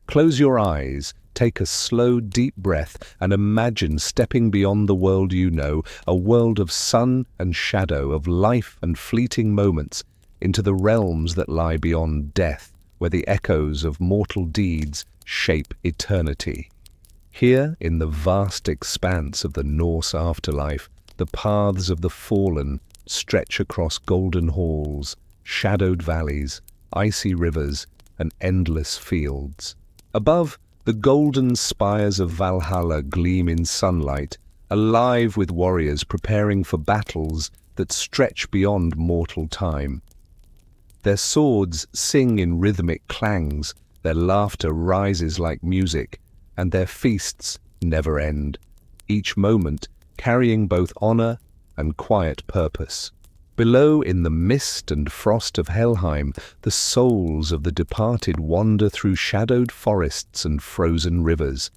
Close your eyes, take a slow, deep breath, and imagine stepping beyond the world you know, a world of sun and shadow, of life and fleeting moments, into the realms that lie beyond death, where the echoes of mortal deeds shape eternity. Here, in the vast expanse of the Norse afterlife, the paths of the fallen stretch across golden halls, shadowed valleys, icy rivers, and endless fields. Above, the golden spires of Valhalla gleam in sunlight, alive with warriors preparing for battles that stretch beyond mortal time. Their swords sing in rhythmic clangs, their laughter rises like music, and their feasts never end, each moment carrying both honor and quiet purpose. Below, in the mist and frost of Helheim, the souls of the departed wander through shadowed forests and frozen rivers.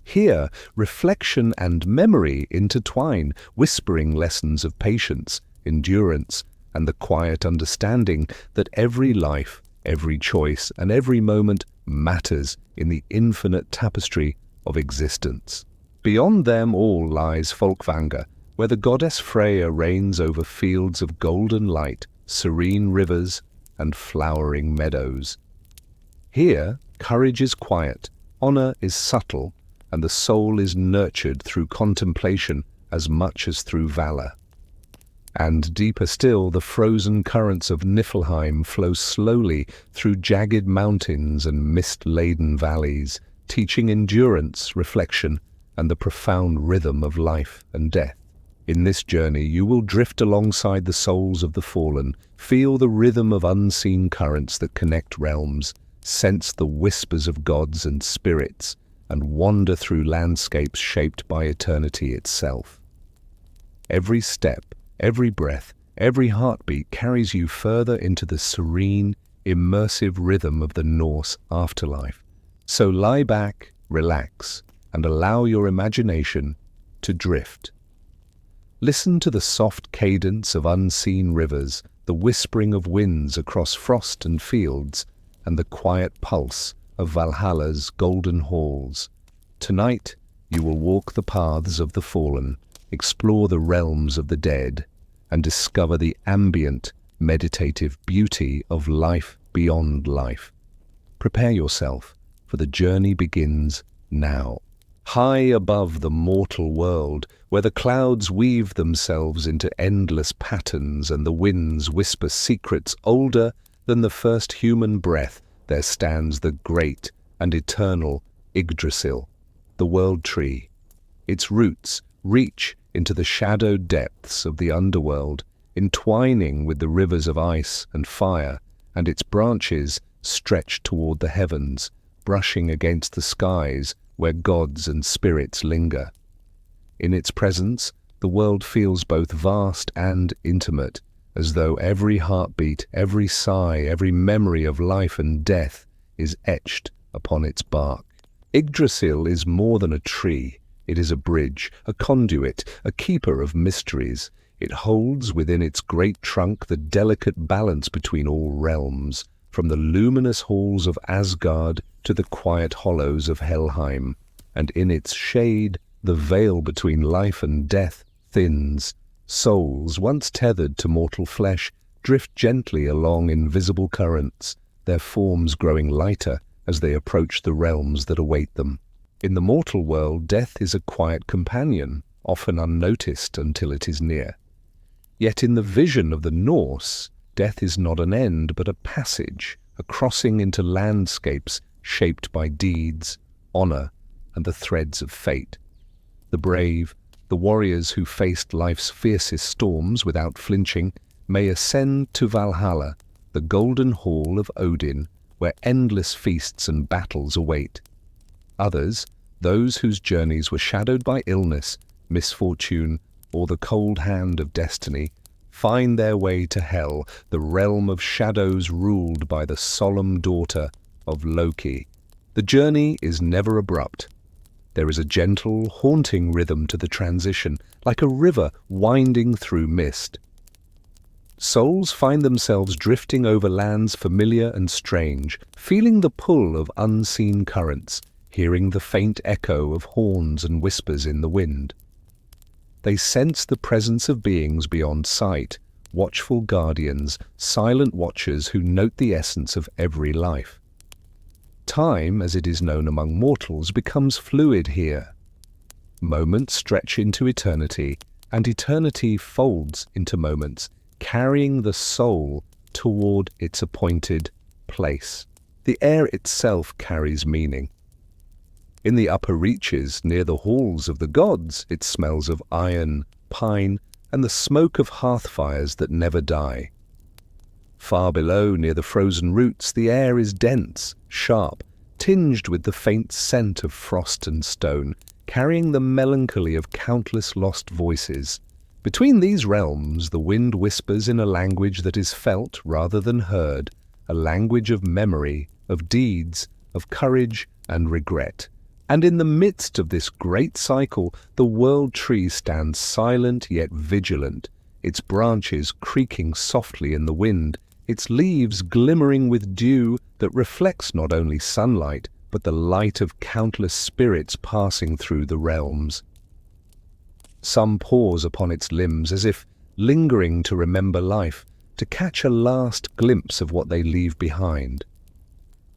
Here, reflection and memory intertwine, whispering lessons of patience, endurance, and the quiet understanding that every life, every choice, and every moment matters in the infinite tapestry of existence. Beyond them all lies Folkvanga, where the goddess Freya reigns over fields of golden light, serene rivers, and flowering meadows. Here, courage is quiet, honor is subtle, and the soul is nurtured through contemplation as much as through valor. And deeper still, the frozen currents of Niflheim flow slowly through jagged mountains and mist-laden valleys, teaching endurance, reflection, and the profound rhythm of life and death. In this journey, you will drift alongside the souls of the fallen, feel the rhythm of unseen currents that connect realms, sense the whispers of gods and spirits, and wander through landscapes shaped by eternity itself. Every step, every breath, every heartbeat carries you further into the serene, immersive rhythm of the Norse afterlife. So lie back, relax, and allow your imagination to drift. Listen to the soft cadence of unseen rivers, the whispering of winds across frost and fields, and the quiet pulse of Valhalla's golden halls. Tonight, you will walk the paths of the fallen, explore the realms of the dead, and discover the ambient, meditative beauty of life beyond life. Prepare yourself, for the journey begins now. High above the mortal world, where the clouds weave themselves into endless patterns and the winds whisper secrets older than the first human breath, there stands the great and eternal Yggdrasil, the world tree. Its roots reach into the shadowed depths of the underworld, entwining with the rivers of ice and fire, and its branches stretch toward the heavens, brushing against the skies where gods and spirits linger. In its presence, the world feels both vast and intimate, as though every heartbeat, every sigh, every memory of life and death is etched upon its bark. Yggdrasil is more than a tree. It is a bridge, a conduit, a keeper of mysteries. It holds within its great trunk the delicate balance between all realms, from the luminous halls of Asgard to the quiet hollows of Helheim, and in its shade the veil between life and death thins. Souls, once tethered to mortal flesh, drift gently along invisible currents, their forms growing lighter as they approach the realms that await them. In the mortal world, death is a quiet companion, often unnoticed until it is near. Yet in the vision of the Norse, death is not an end but a passage, a crossing into landscapes shaped by deeds, honor, and the threads of fate. The brave, the warriors who faced life's fiercest storms without flinching, may ascend to Valhalla, the golden hall of Odin, where endless feasts and battles await. Others, those whose journeys were shadowed by illness, misfortune, or the cold hand of destiny, find their way to Hel, the realm of shadows ruled by the solemn daughter of Loki. The journey is never abrupt. There is a gentle, haunting rhythm to the transition, like a river winding through mist. Souls find themselves drifting over lands familiar and strange, feeling the pull of unseen currents, hearing the faint echo of horns and whispers in the wind. They sense the presence of beings beyond sight, watchful guardians, silent watchers who note the essence of every life. Time, as it is known among mortals, becomes fluid here. Moments stretch into eternity, and eternity folds into moments, carrying the soul toward its appointed place. The air itself carries meaning. In the upper reaches, near the halls of the gods, it smells of iron, pine, and the smoke of hearth fires that never die. Far below, near the frozen roots, the air is dense, sharp, tinged with the faint scent of frost and stone, carrying the melancholy of countless lost voices. Between these realms, the wind whispers in a language that is felt rather than heard, a language of memory, of deeds, of courage and regret. And in the midst of this great cycle, the world tree stands silent yet vigilant, its branches creaking softly in the wind, its leaves glimmering with dew that reflects not only sunlight, but the light of countless spirits passing through the realms. Some pause upon its limbs as if lingering to remember life, to catch a last glimpse of what they leave behind.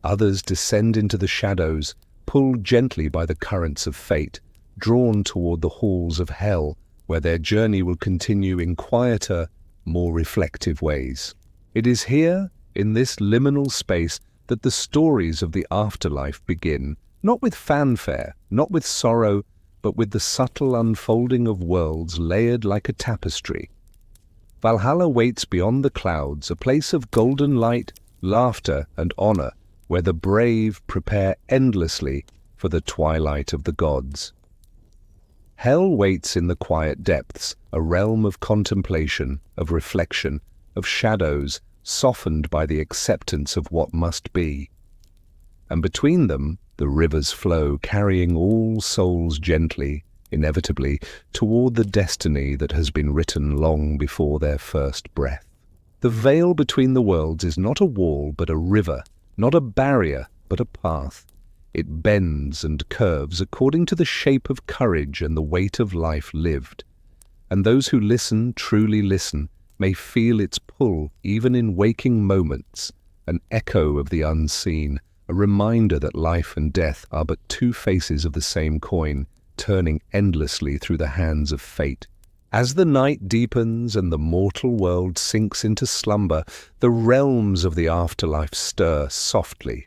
Others descend into the shadows, pulled gently by the currents of fate, drawn toward the halls of hell, where their journey will continue in quieter, more reflective ways. It is here, in this liminal space, that the stories of the afterlife begin, not with fanfare, not with sorrow, but with the subtle unfolding of worlds layered like a tapestry. Valhalla waits beyond the clouds, a place of golden light, laughter, and honor, where the brave prepare endlessly for the twilight of the gods. Hell waits in the quiet depths, a realm of contemplation, of reflection, of shadows, softened by the acceptance of what must be. And between them, the rivers flow, carrying all souls gently, inevitably, toward the destiny that has been written long before their first breath. The veil between the worlds is not a wall, but a river, not a barrier, but a path. It bends and curves according to the shape of courage and the weight of life lived. And those who listen, truly listen, may feel its pull even in waking moments, an echo of the unseen, a reminder that life and death are but two faces of the same coin, turning endlessly through the hands of fate. As the night deepens and the mortal world sinks into slumber, the realms of the afterlife stir softly.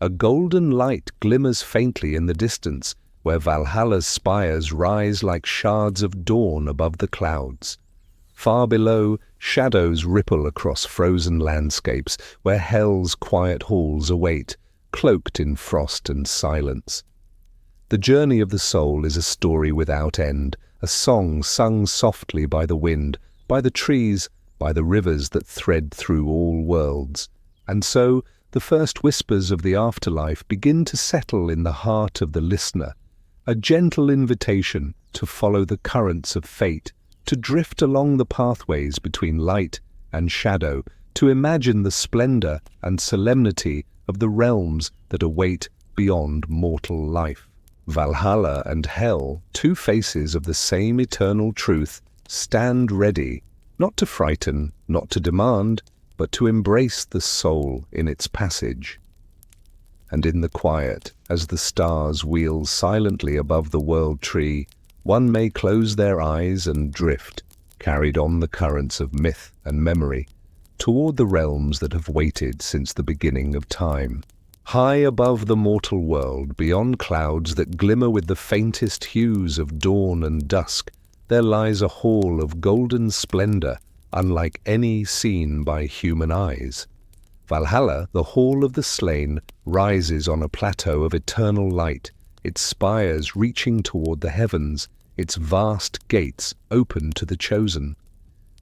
A golden light glimmers faintly in the distance, where Valhalla's spires rise like shards of dawn above the clouds. Far below, shadows ripple across frozen landscapes, where hell's quiet halls await, cloaked in frost and silence. The journey of the soul is a story without end, a song sung softly by the wind, by the trees, by the rivers that thread through all worlds. And so, the first whispers of the afterlife begin to settle in the heart of the listener, a gentle invitation to follow the currents of fate, to drift along the pathways between light and shadow, to imagine the splendor and solemnity of the realms that await beyond mortal life. Valhalla and hell, two faces of the same eternal truth, stand ready, not to frighten, not to demand, but to embrace the soul in its passage. And in the quiet, as the stars wheel silently above the world tree, one may close their eyes and drift, carried on the currents of myth and memory, toward the realms that have waited since the beginning of time. High above the mortal world, beyond clouds that glimmer with the faintest hues of dawn and dusk, there lies a hall of golden splendor, unlike any seen by human eyes. Valhalla, the hall of the slain, rises on a plateau of eternal light, its spires reaching toward the heavens, its vast gates open to the chosen.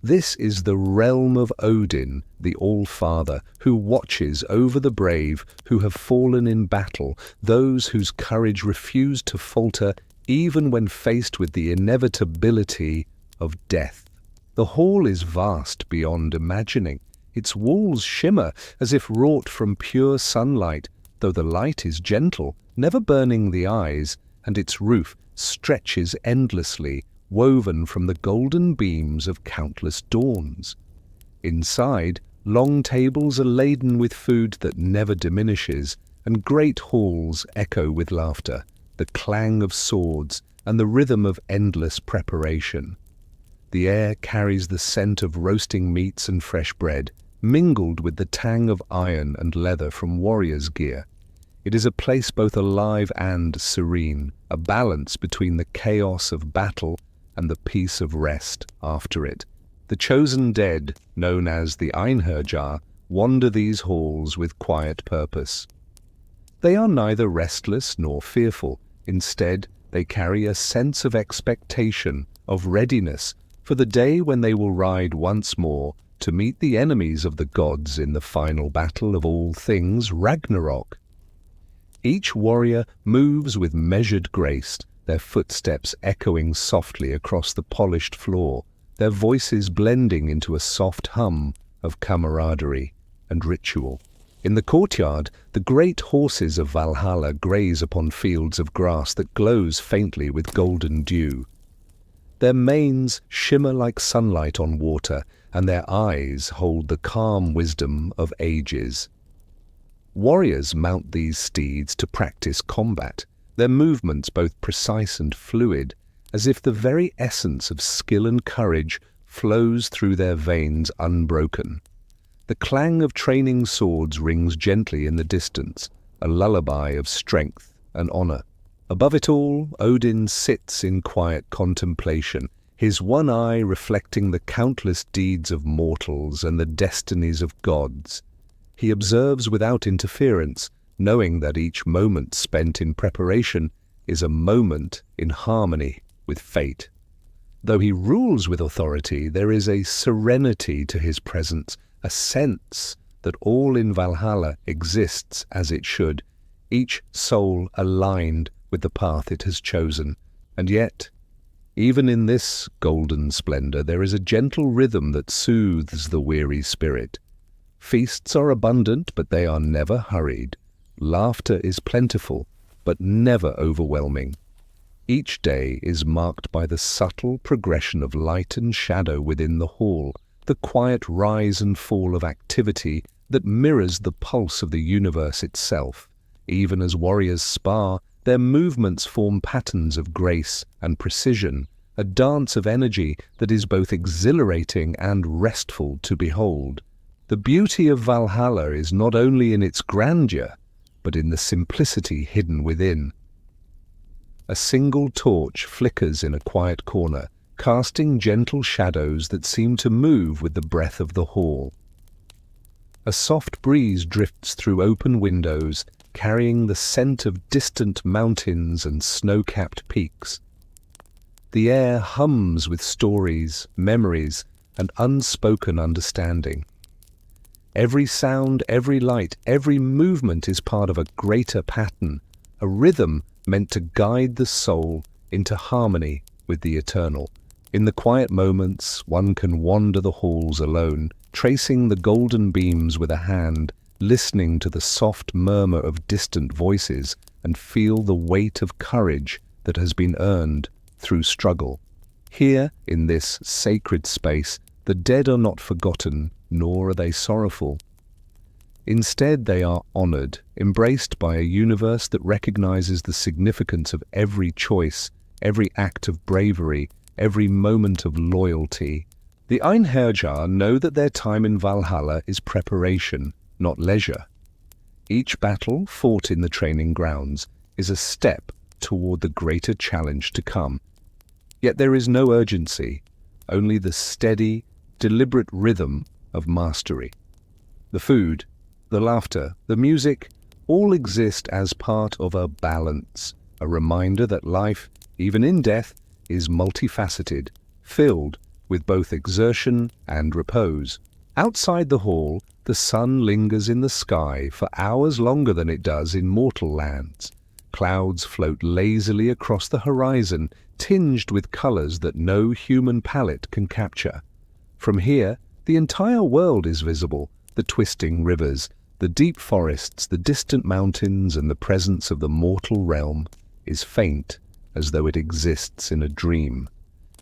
This is the realm of Odin, the All-Father, who watches over the brave who have fallen in battle, those whose courage refused to falter even when faced with the inevitability of death. The hall is vast beyond imagining. Its walls shimmer as if wrought from pure sunlight, though the light is gentle, never burning the eyes, and its roof stretches endlessly, woven from the golden beams of countless dawns. Inside, long tables are laden with food that never diminishes, and great halls echo with laughter, the clang of swords, and the rhythm of endless preparation. The air carries the scent of roasting meats and fresh bread, mingled with the tang of iron and leather from warriors' gear. It is a place both alive and serene, a balance between the chaos of battle and the peace of rest after it. The chosen dead, known as the Einherjar, wander these halls with quiet purpose. They are neither restless nor fearful. Instead, they carry a sense of expectation, of readiness, for the day when they will ride once more to meet the enemies of the gods in the final battle of all things, Ragnarok. Each warrior moves with measured grace, their footsteps echoing softly across the polished floor, their voices blending into a soft hum of camaraderie and ritual. In the courtyard, the great horses of Valhalla graze upon fields of grass that glows faintly with golden dew. Their manes shimmer like sunlight on water, and their eyes hold the calm wisdom of ages. Warriors mount these steeds to practice combat, their movements both precise and fluid, as if the very essence of skill and courage flows through their veins unbroken. The clang of training swords rings gently in the distance, a lullaby of strength and honor. Above it all, Odin sits in quiet contemplation, his one eye reflecting the countless deeds of mortals and the destinies of gods. He observes without interference, knowing that each moment spent in preparation is a moment in harmony with fate. Though he rules with authority, there is a serenity to his presence, a sense that all in Valhalla exists as it should, each soul aligned with the path it has chosen. And yet, even in this golden splendor, there is a gentle rhythm that soothes the weary spirit. Feasts are abundant, but they are never hurried. Laughter is plentiful, but never overwhelming. Each day is marked by the subtle progression of light and shadow within the hall, the quiet rise and fall of activity that mirrors the pulse of the universe itself. Even as warriors spar, their movements form patterns of grace and precision, a dance of energy that is both exhilarating and restful to behold. The beauty of Valhalla is not only in its grandeur, but in the simplicity hidden within. A single torch flickers in a quiet corner, casting gentle shadows that seem to move with the breath of the hall. A soft breeze drifts through open windows, carrying the scent of distant mountains and snow-capped peaks. The air hums with stories, memories, and unspoken understanding. Every sound, every light, every movement is part of a greater pattern, a rhythm meant to guide the soul into harmony with the eternal. In the quiet moments, one can wander the halls alone, tracing the golden beams with a hand, listening to the soft murmur of distant voices, and feel the weight of courage that has been earned through struggle. Here, in this sacred space, the dead are not forgotten, nor are they sorrowful. Instead, they are honored, embraced by a universe that recognizes the significance of every choice, every act of bravery, every moment of loyalty. The Einherjar know that their time in Valhalla is preparation, not leisure. Each battle fought in the training grounds is a step toward the greater challenge to come. Yet there is no urgency, only the steady, deliberate rhythm of mastery. The food, the laughter, the music, all exist as part of a balance, a reminder that life, even in death, is multifaceted, filled with both exertion and repose. Outside the hall, the sun lingers in the sky for hours longer than it does in mortal lands. Clouds float lazily across the horizon, tinged with colors that no human palette can capture. From here, the entire world is visible, the twisting rivers, the deep forests, the distant mountains, and the presence of the mortal realm is faint, as though it exists in a dream.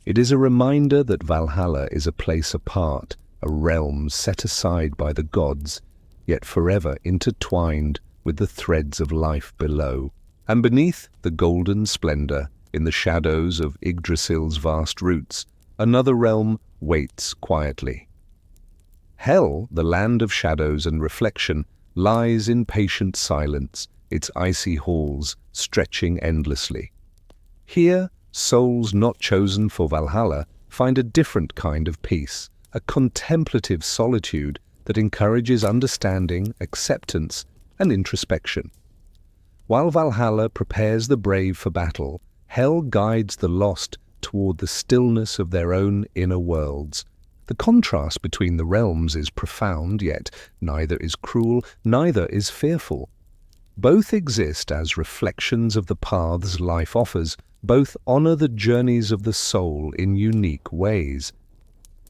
It is a reminder that Valhalla is a place apart, a realm set aside by the gods, yet forever intertwined with the threads of life below. And beneath the golden splendor, in the shadows of Yggdrasil's vast roots, another realm waits quietly. Hell, the land of shadows and reflection, lies in patient silence, its icy halls stretching endlessly. Here, souls not chosen for Valhalla find a different kind of peace, a contemplative solitude that encourages understanding, acceptance, and introspection. While Valhalla prepares the brave for battle, Hell guides the lost toward the stillness of their own inner worlds. The contrast between the realms is profound, yet neither is cruel, neither is fearful. Both exist as reflections of the paths life offers, both honor the journeys of the soul in unique ways.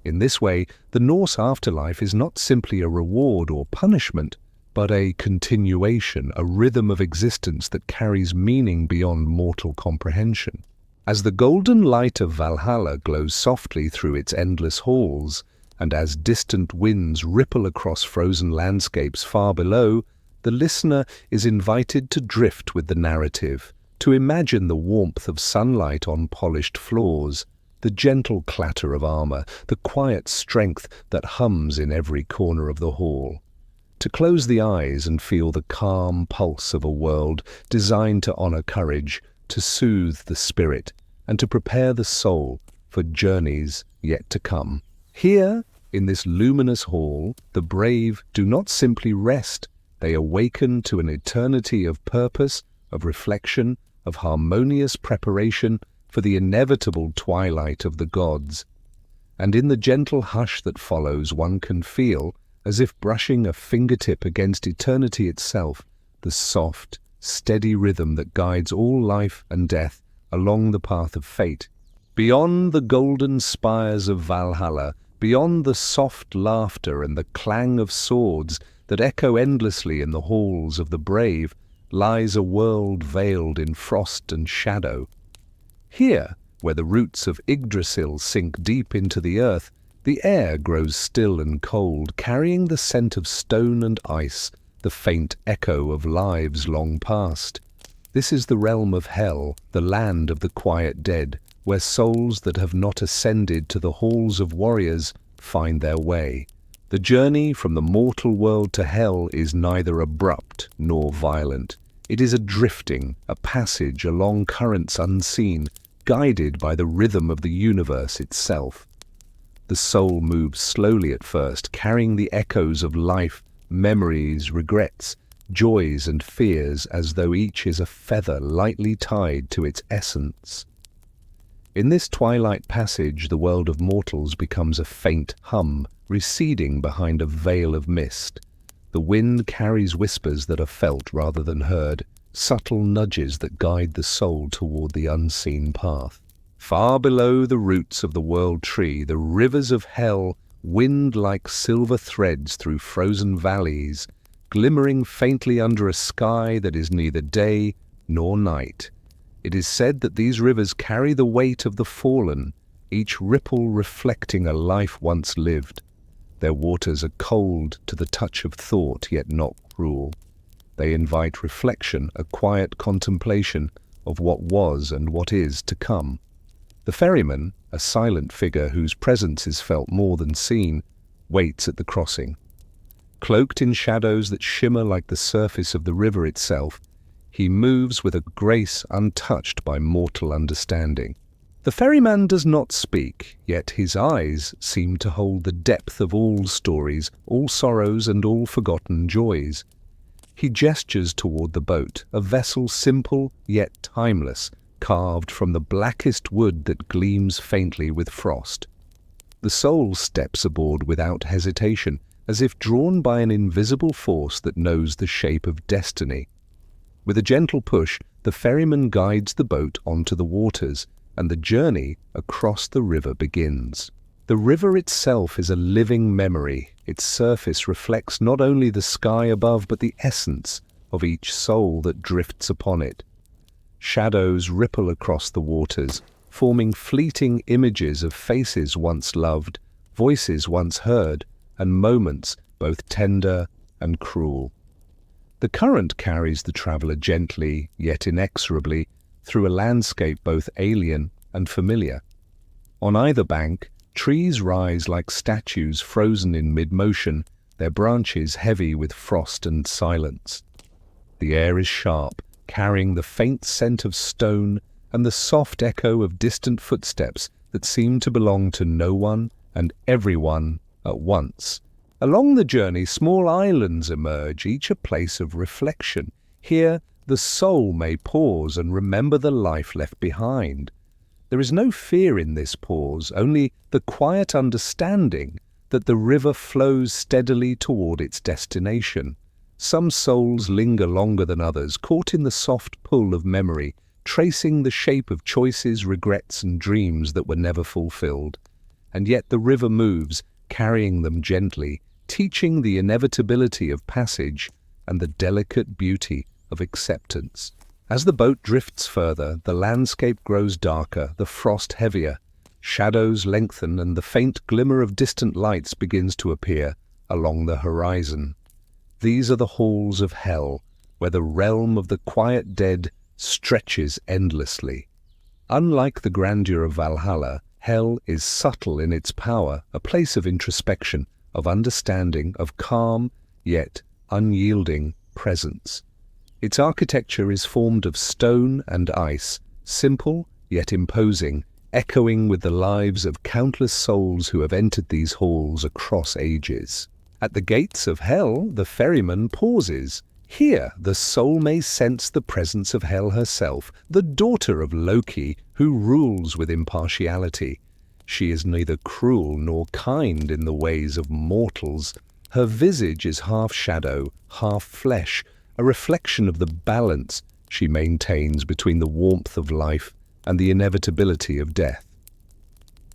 In this way, the Norse afterlife is not simply a reward or punishment, but a continuation, a rhythm of existence that carries meaning beyond mortal comprehension. As the golden light of Valhalla glows softly through its endless halls, and as distant winds ripple across frozen landscapes far below, the listener is invited to drift with the narrative, to imagine the warmth of sunlight on polished floors, the gentle clatter of armor, the quiet strength that hums in every corner of the hall. To close the eyes and feel the calm pulse of a world designed to honor courage, to soothe the spirit, and to prepare the soul for journeys yet to come. Here, in this luminous hall, the brave do not simply rest, they awaken to an eternity of purpose, of reflection, of harmonious preparation for the inevitable twilight of the gods. And in the gentle hush that follows, one can feel, as if brushing a fingertip against eternity itself, the soft, steady rhythm that guides all life and death along the path of fate. Beyond the golden spires of Valhalla, beyond the soft laughter and the clang of swords that echo endlessly in the halls of the brave, lies a world veiled in frost and shadow. Here, where the roots of Yggdrasil sink deep into the earth, the air grows still and cold, carrying the scent of stone and ice, the faint echo of lives long past. This is the realm of Hell, the land of the quiet dead, where souls that have not ascended to the halls of warriors find their way. The journey from the mortal world to Hell is neither abrupt nor violent. It is a drifting, a passage along currents unseen, guided by the rhythm of the universe itself. The soul moves slowly at first, carrying the echoes of life, memories, regrets, joys and fears, as though each is a feather lightly tied to its essence. In this twilight passage, the world of mortals becomes a faint hum, receding behind a veil of mist. The wind carries whispers that are felt rather than heard, subtle nudges that guide the soul toward the unseen path. Far below the roots of the world tree, the rivers of Hell wind like silver threads through frozen valleys, glimmering faintly under a sky that is neither day nor night. It is said that these rivers carry the weight of the fallen, each ripple reflecting a life once lived. Their waters are cold to the touch of thought, yet not cruel. They invite reflection, a quiet contemplation of what was and what is to come. The ferryman, a silent figure whose presence is felt more than seen, waits at the crossing. Cloaked in shadows that shimmer like the surface of the river itself, he moves with a grace untouched by mortal understanding. The ferryman does not speak, yet his eyes seem to hold the depth of all stories, all sorrows and all forgotten joys. He gestures toward the boat, a vessel simple yet timeless, carved from the blackest wood that gleams faintly with frost. The soul steps aboard without hesitation, as if drawn by an invisible force that knows the shape of destiny. With a gentle push, the ferryman guides the boat onto the waters, and the journey across the river begins. The river itself is a living memory. Its surface reflects not only the sky above, but the essence of each soul that drifts upon it. Shadows ripple across the waters, forming fleeting images of faces once loved, voices once heard, and moments both tender and cruel. The current carries the traveler gently, yet inexorably, through a landscape both alien and familiar. On either bank, trees rise like statues frozen in mid-motion, their branches heavy with frost and silence. The air is sharp, carrying the faint scent of stone and the soft echo of distant footsteps that seem to belong to no one and everyone at once. Along the journey, small islands emerge, each a place of reflection. Here, the soul may pause and remember the life left behind. There is no fear in this pause, only the quiet understanding that the river flows steadily toward its destination. Some souls linger longer than others, caught in the soft pull of memory, tracing the shape of choices, regrets, and dreams that were never fulfilled. And yet the river moves, carrying them gently, teaching the inevitability of passage and the delicate beauty of acceptance. As the boat drifts further, the landscape grows darker, the frost heavier, shadows lengthen, and the faint glimmer of distant lights begins to appear along the horizon. These are the halls of hell, where the realm of the quiet dead stretches endlessly. Unlike the grandeur of Valhalla, hell is subtle in its power, a place of introspection, of understanding, of calm, yet unyielding presence. Its architecture is formed of stone and ice, simple yet imposing, echoing with the lives of countless souls who have entered these halls across ages. At the gates of hell, the ferryman pauses. Here, the soul may sense the presence of Hel herself, the daughter of Loki, who rules with impartiality. She is neither cruel nor kind in the ways of mortals. Her visage is half shadow, half flesh, a reflection of the balance she maintains between the warmth of life and the inevitability of death.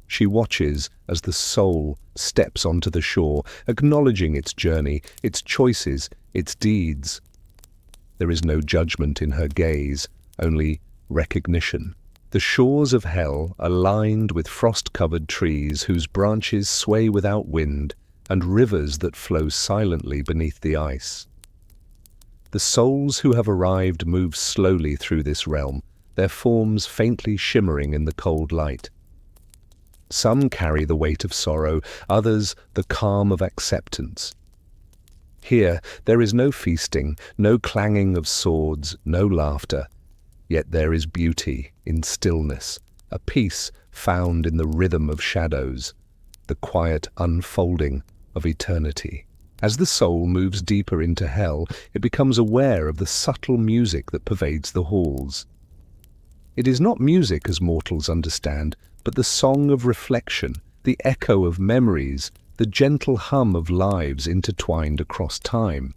She watches as the soul steps onto the shore, acknowledging its journey, its choices, its deeds. There is no judgment in her gaze, only recognition. The shores of hell are lined with frost-covered trees whose branches sway without wind, and rivers that flow silently beneath the ice. The souls who have arrived move slowly through this realm, their forms faintly shimmering in the cold light. Some carry the weight of sorrow, others the calm of acceptance. Here there is no feasting, no clanging of swords, no laughter. Yet there is beauty in stillness, a peace found in the rhythm of shadows, the quiet unfolding of eternity. As the soul moves deeper into hell, it becomes aware of the subtle music that pervades the halls. It is not music as mortals understand, but the song of reflection, the echo of memories, the gentle hum of lives intertwined across time.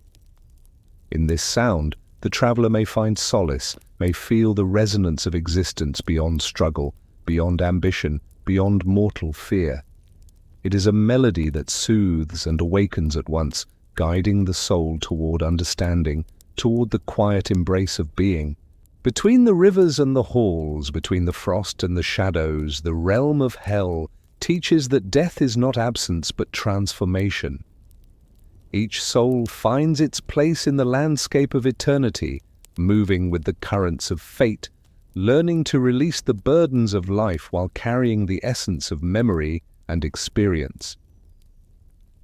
In this sound, the traveler may find solace, may feel the resonance of existence beyond struggle, beyond ambition, beyond mortal fear. It is a melody that soothes and awakens at once, guiding the soul toward understanding, toward the quiet embrace of being. Between the rivers and the halls, between the frost and the shadows, the realm of hell teaches that death is not absence but transformation. Each soul finds its place in the landscape of eternity, moving with the currents of fate, learning to release the burdens of life while carrying the essence of memory and experience.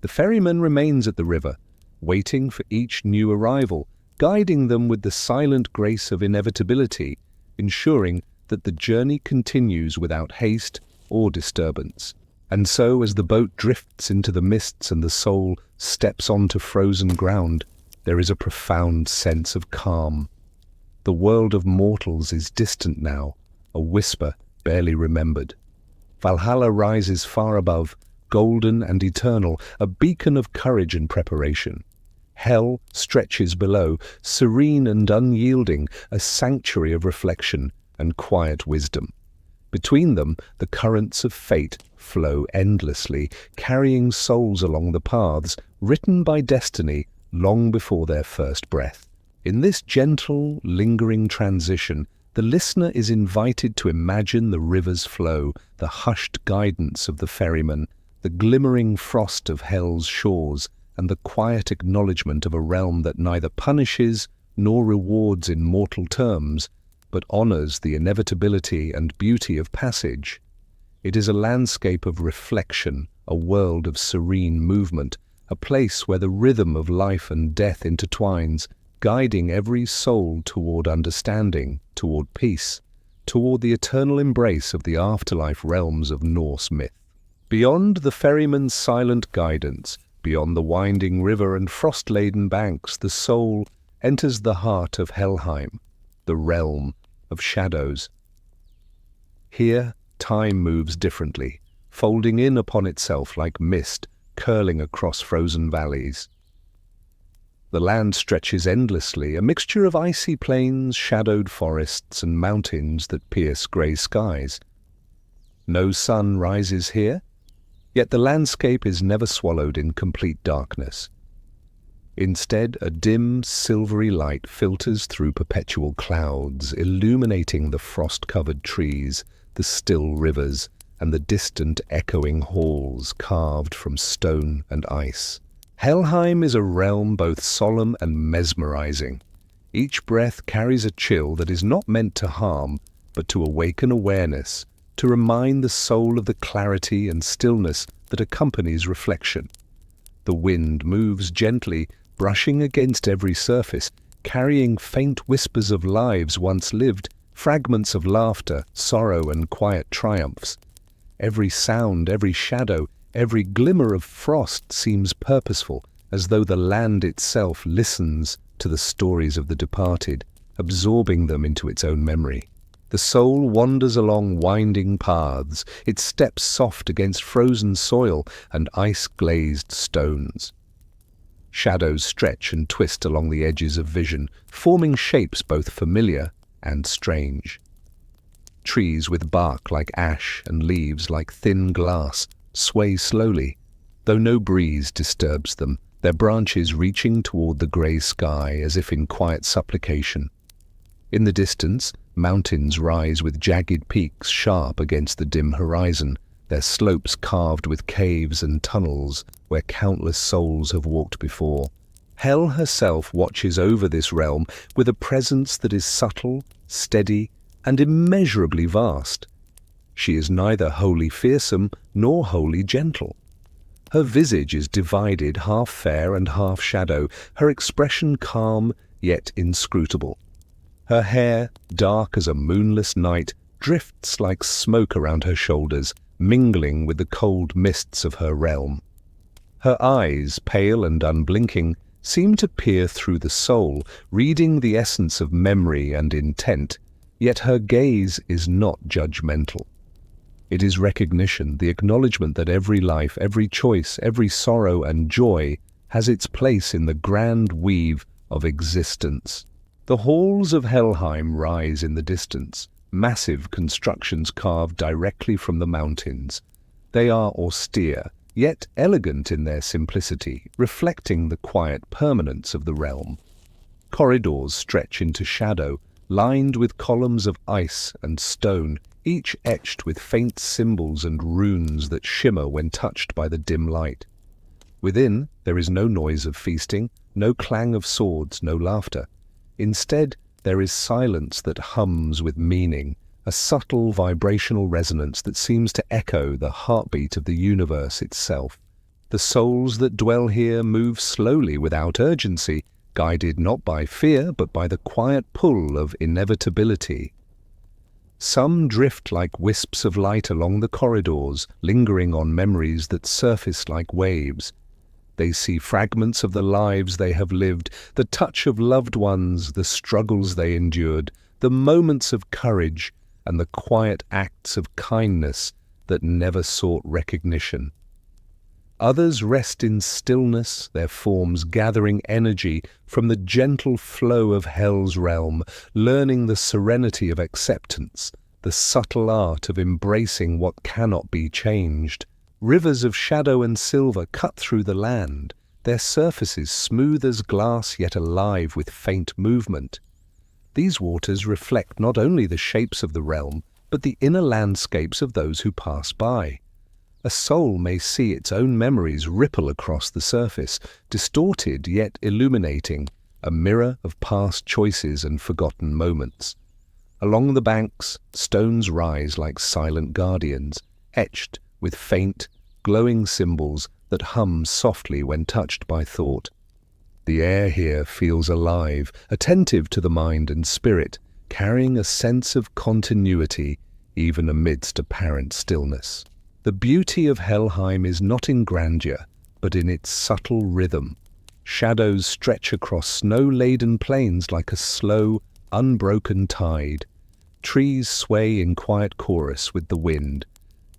The ferryman remains at the river, waiting for each new arrival, guiding them with the silent grace of inevitability, ensuring that the journey continues without haste or disturbance. And so, as the boat drifts into the mists and the soul steps onto frozen ground, there is a profound sense of calm. The world of mortals is distant now, a whisper barely remembered. Valhalla rises far above, golden and eternal, a beacon of courage and preparation. Hell stretches below, serene and unyielding, a sanctuary of reflection and quiet wisdom. Between them, the currents of fate flow endlessly, carrying souls along the paths written by destiny long before their first breath. In this gentle, lingering transition, the listener is invited to imagine the river's flow, the hushed guidance of the ferryman, the glimmering frost of hell's shores, and the quiet acknowledgement of a realm that neither punishes nor rewards in mortal terms, but honors the inevitability and beauty of passage. It is a landscape of reflection, a world of serene movement, a place where the rhythm of life and death intertwines, guiding every soul toward understanding, toward peace, toward the eternal embrace of the afterlife realms of Norse myth. Beyond the ferryman's silent guidance, beyond the winding river and frost-laden banks, the soul enters the heart of Helheim, the realm of shadows. Here, time moves differently, folding in upon itself like mist, curling across frozen valleys. The land stretches endlessly, a mixture of icy plains, shadowed forests, and mountains that pierce grey skies. No sun rises here, yet the landscape is never swallowed in complete darkness. Instead, a dim, silvery light filters through perpetual clouds, illuminating the frost-covered trees, the still rivers, and the distant echoing halls carved from stone and ice. Helheim is a realm both solemn and mesmerizing. Each breath carries a chill that is not meant to harm, but to awaken awareness, to remind the soul of the clarity and stillness that accompanies reflection. The wind moves gently, brushing against every surface, carrying faint whispers of lives once lived, fragments of laughter, sorrow, and quiet triumphs. Every sound, every shadow, every glimmer of frost seems purposeful, as though the land itself listens to the stories of the departed, absorbing them into its own memory. The soul wanders along winding paths, its steps soft against frozen soil and ice-glazed stones. Shadows stretch and twist along the edges of vision, forming shapes both familiar and strange. Trees with bark like ash and leaves like thin glass sway slowly, though no breeze disturbs them, their branches reaching toward the grey sky as if in quiet supplication. In the distance, mountains rise with jagged peaks sharp against the dim horizon, their slopes carved with caves and tunnels where countless souls have walked before. Hel herself watches over this realm with a presence that is subtle, steady, and immeasurably vast. She is neither wholly fearsome nor wholly gentle. Her visage is divided, half fair and half shadow, her expression calm yet inscrutable. Her hair, dark as a moonless night, drifts like smoke around her shoulders, mingling with the cold mists of her realm. Her eyes, pale and unblinking, seem to peer through the soul, reading the essence of memory and intent, yet her gaze is not judgmental. It is recognition, the acknowledgement that every life, every choice, every sorrow and joy has its place in the grand weave of existence. The halls of Helheim rise in the distance, massive constructions carved directly from the mountains. They are austere, yet elegant in their simplicity, reflecting the quiet permanence of the realm. Corridors stretch into shadow, lined with columns of ice and stone, each etched with faint symbols and runes that shimmer when touched by the dim light. Within, there is no noise of feasting, no clang of swords, no laughter. Instead, there is silence that hums with meaning, a subtle vibrational resonance that seems to echo the heartbeat of the universe itself. The souls that dwell here move slowly without urgency, guided not by fear but by the quiet pull of inevitability. Some drift like wisps of light along the corridors, lingering on memories that surface like waves. They see fragments of the lives they have lived, the touch of loved ones, the struggles they endured, the moments of courage, and the quiet acts of kindness that never sought recognition. Others rest in stillness, their forms gathering energy from the gentle flow of Hell's realm, learning the serenity of acceptance, the subtle art of embracing what cannot be changed. Rivers of shadow and silver cut through the land, their surfaces smooth as glass yet alive with faint movement. These waters reflect not only the shapes of the realm, but the inner landscapes of those who pass by. A soul may see its own memories ripple across the surface, distorted yet illuminating, a mirror of past choices and forgotten moments. Along the banks, stones rise like silent guardians, etched with faint, glowing symbols that hum softly when touched by thought. The air here feels alive, attentive to the mind and spirit, carrying a sense of continuity even amidst apparent stillness. The beauty of Helheim is not in grandeur, but in its subtle rhythm. Shadows stretch across snow-laden plains like a slow, unbroken tide. Trees sway in quiet chorus with the wind.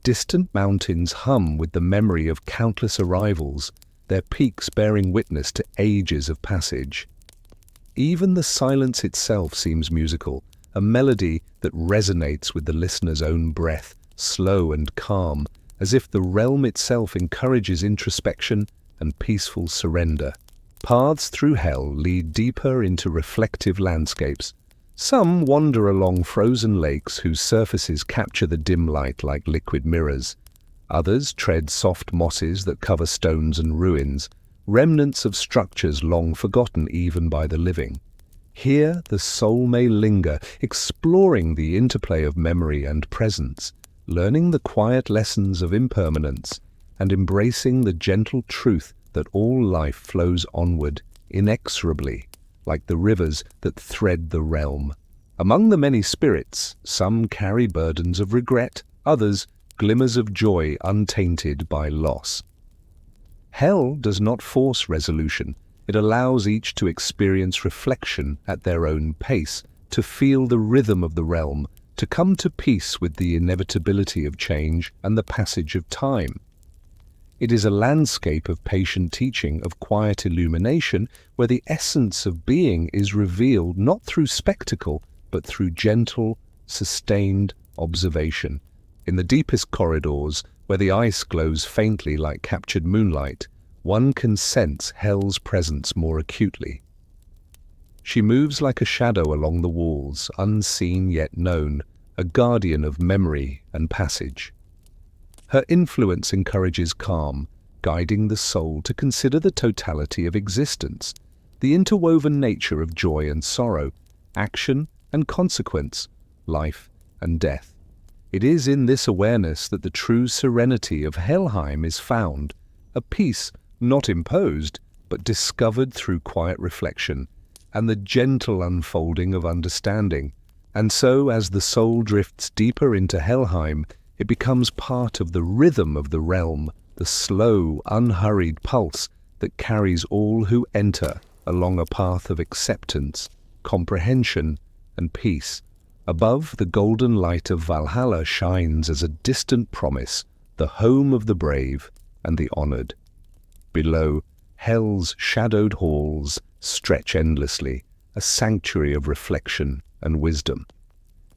Distant mountains hum with the memory of countless arrivals, their peaks bearing witness to ages of passage. Even the silence itself seems musical, a melody that resonates with the listener's own breath, slow and calm, as if the realm itself encourages introspection and peaceful surrender. Paths through hell lead deeper into reflective landscapes. Some wander along frozen lakes whose surfaces capture the dim light like liquid mirrors. Others tread soft mosses that cover stones and ruins, remnants of structures long forgotten even by the living. Here the soul may linger, exploring the interplay of memory and presence, learning the quiet lessons of impermanence, and embracing the gentle truth that all life flows onward, inexorably, like the rivers that thread the realm. Among the many spirits, some carry burdens of regret, others glimmers of joy untainted by loss. Hell does not force resolution. It allows each to experience reflection at their own pace, to feel the rhythm of the realm, to come to peace with the inevitability of change and the passage of time. It is a landscape of patient teaching, of quiet illumination, where the essence of being is revealed not through spectacle, but through gentle, sustained observation. In the deepest corridors, where the ice glows faintly like captured moonlight, one can sense hell's presence more acutely. She moves like a shadow along the walls, unseen yet known, a guardian of memory and passage. Her influence encourages calm, guiding the soul to consider the totality of existence, the interwoven nature of joy and sorrow, action and consequence, life and death. It is in this awareness that the true serenity of Helheim is found, a peace not imposed, but discovered through quiet reflection and the gentle unfolding of understanding. And so, as the soul drifts deeper into Helheim, it becomes part of the rhythm of the realm, the slow, unhurried pulse that carries all who enter along a path of acceptance, comprehension, and peace. Above, the golden light of Valhalla shines as a distant promise, the home of the brave and the honored. Below, hell's shadowed halls stretch endlessly, a sanctuary of reflection and wisdom.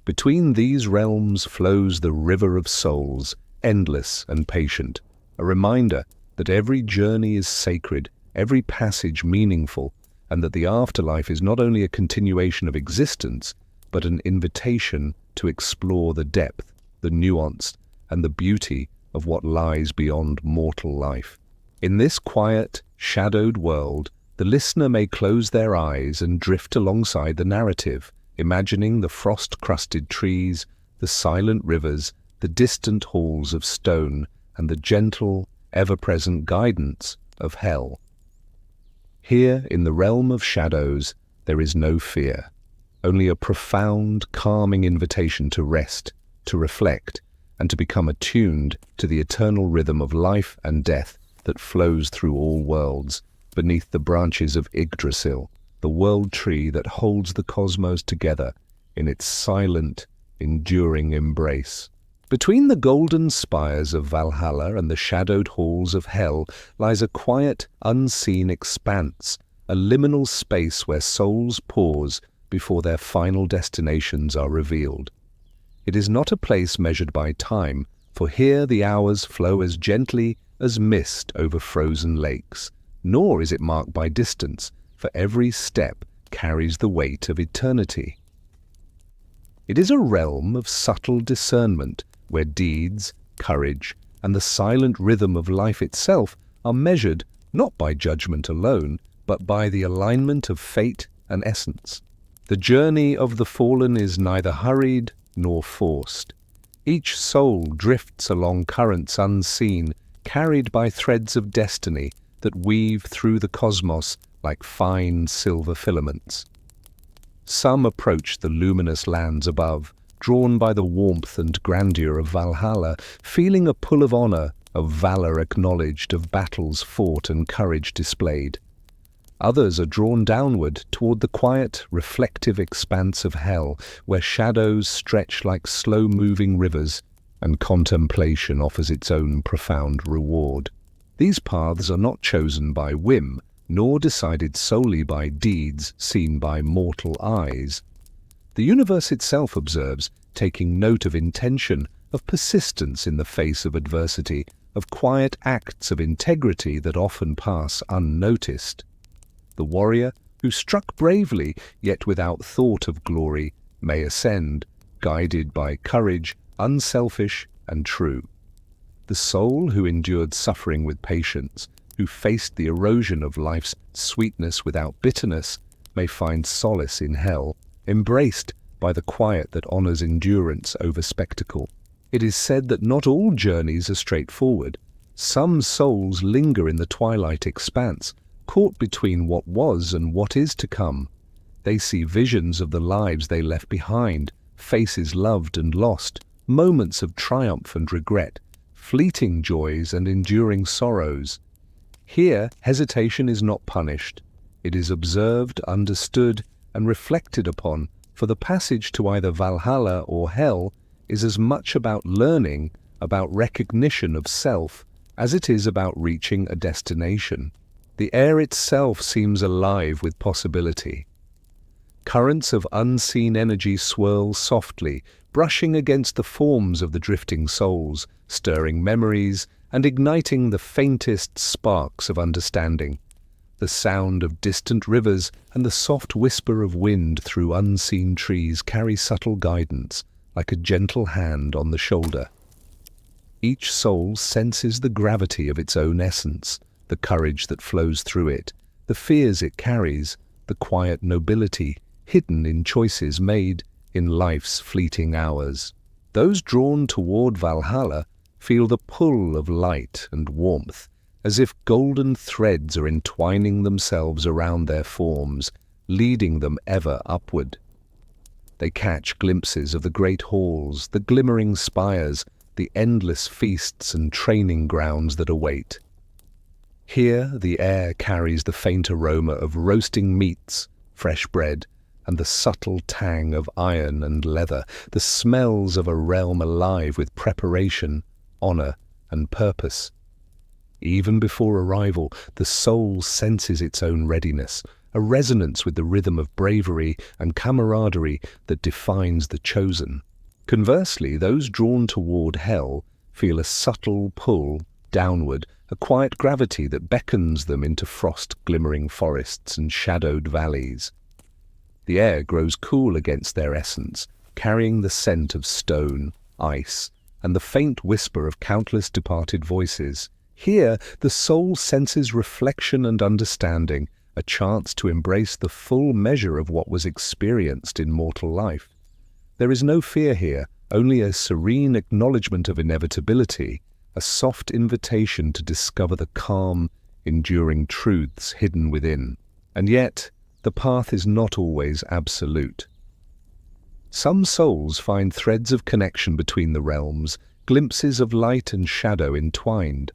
Between these realms flows the river of souls, endless and patient, a reminder that every journey is sacred, every passage meaningful, and that the afterlife is not only a continuation of existence, but an invitation to explore the depth, the nuance, and the beauty of what lies beyond mortal life. In this quiet, shadowed world, the listener may close their eyes and drift alongside the narrative, imagining the frost-crusted trees, the silent rivers, the distant halls of stone, and the gentle, ever-present guidance of hell. Here, in the realm of shadows, there is no fear, only a profound, calming invitation to rest, to reflect, and to become attuned to the eternal rhythm of life and death that flows through all worlds, beneath the branches of Yggdrasil, the world tree that holds the cosmos together in its silent, enduring embrace. Between the golden spires of Valhalla and the shadowed halls of hell lies a quiet, unseen expanse, a liminal space where souls pause before their final destinations are revealed. It is not a place measured by time, for here the hours flow as gently as mist over frozen lakes, nor is it marked by distance, for every step carries the weight of eternity. It is a realm of subtle discernment, where deeds, courage, and the silent rhythm of life itself are measured not by judgment alone, but by the alignment of fate and essence. The journey of the fallen is neither hurried nor forced. Each soul drifts along currents unseen, carried by threads of destiny that weave through the cosmos like fine silver filaments. Some approach the luminous lands above, drawn by the warmth and grandeur of Valhalla, feeling a pull of honor, of valor acknowledged, of battles fought and courage displayed. Others are drawn downward toward the quiet, reflective expanse of hell, where shadows stretch like slow-moving rivers, and contemplation offers its own profound reward. These paths are not chosen by whim, nor decided solely by deeds seen by mortal eyes. The universe itself observes, taking note of intention, of persistence in the face of adversity, of quiet acts of integrity that often pass unnoticed. The warrior, who struck bravely, yet without thought of glory, may ascend, guided by courage, unselfish and true. The soul who endured suffering with patience, who faced the erosion of life's sweetness without bitterness, may find solace in hell, embraced by the quiet that honors endurance over spectacle. It is said that not all journeys are straightforward. Some souls linger in the twilight expanse, caught between what was and what is to come. They see visions of the lives they left behind, faces loved and lost, moments of triumph and regret, fleeting joys and enduring sorrows. Here, hesitation is not punished. It is observed, understood, and reflected upon, for the passage to either Valhalla or hell is as much about learning, about recognition of self, as it is about reaching a destination. The air itself seems alive with possibility. Currents of unseen energy swirl softly, brushing against the forms of the drifting souls, stirring memories and igniting the faintest sparks of understanding. The sound of distant rivers and the soft whisper of wind through unseen trees carry subtle guidance, like a gentle hand on the shoulder. Each soul senses the gravity of its own essence, the courage that flows through it, the fears it carries, the quiet nobility hidden in choices made in life's fleeting hours. Those drawn toward Valhalla feel the pull of light and warmth, as if golden threads are entwining themselves around their forms, leading them ever upward. They catch glimpses of the great halls, the glimmering spires, the endless feasts and training grounds that await. Here the air carries the faint aroma of roasting meats, fresh bread, and the subtle tang of iron and leather, the smells of a realm alive with preparation, honor, and purpose. Even before arrival, the soul senses its own readiness, a resonance with the rhythm of bravery and camaraderie that defines the chosen. Conversely, those drawn toward hell feel a subtle pull downward, a quiet gravity that beckons them into frost-glimmering forests and shadowed valleys. The air grows cool against their essence, carrying the scent of stone, ice, and the faint whisper of countless departed voices. Here, the soul senses reflection and understanding, a chance to embrace the full measure of what was experienced in mortal life. There is no fear here, only a serene acknowledgement of inevitability, a soft invitation to discover the calm, enduring truths hidden within. And yet, the path is not always absolute. Some souls find threads of connection between the realms, glimpses of light and shadow entwined.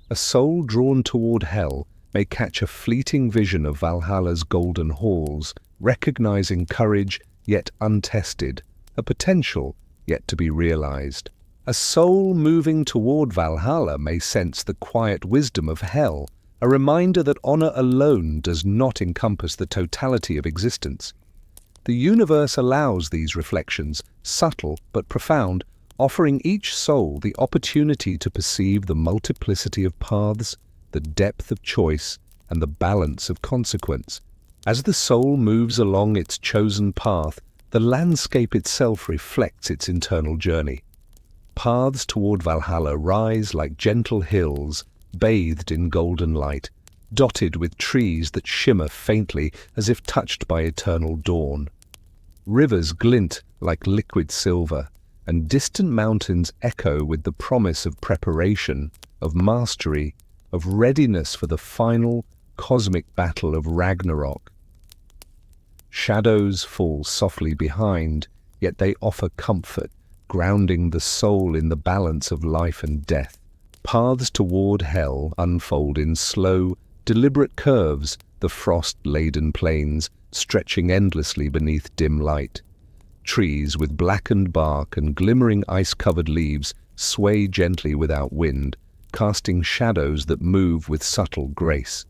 A soul drawn toward hell may catch a fleeting vision of Valhalla's golden halls, recognizing courage yet untested, a potential yet to be realized. A soul moving toward Valhalla may sense the quiet wisdom of hell, a reminder that honor alone does not encompass the totality of existence. The universe allows these reflections, subtle but profound, offering each soul the opportunity to perceive the multiplicity of paths, the depth of choice, and the balance of consequence. As the soul moves along its chosen path, the landscape itself reflects its internal journey. Paths toward Valhalla rise like gentle hills, bathed in golden light, dotted with trees that shimmer faintly as if touched by eternal dawn. Rivers glint like liquid silver, and distant mountains echo with the promise of preparation, of mastery, of readiness for the final cosmic battle of Ragnarok. Shadows fall softly behind, yet they offer comfort, grounding the soul in the balance of life and death. Paths toward hell unfold in slow, deliberate curves, the frost-laden plains stretching endlessly beneath dim light. Trees with blackened bark and glimmering ice-covered leaves sway gently without wind, casting shadows that move with subtle grace.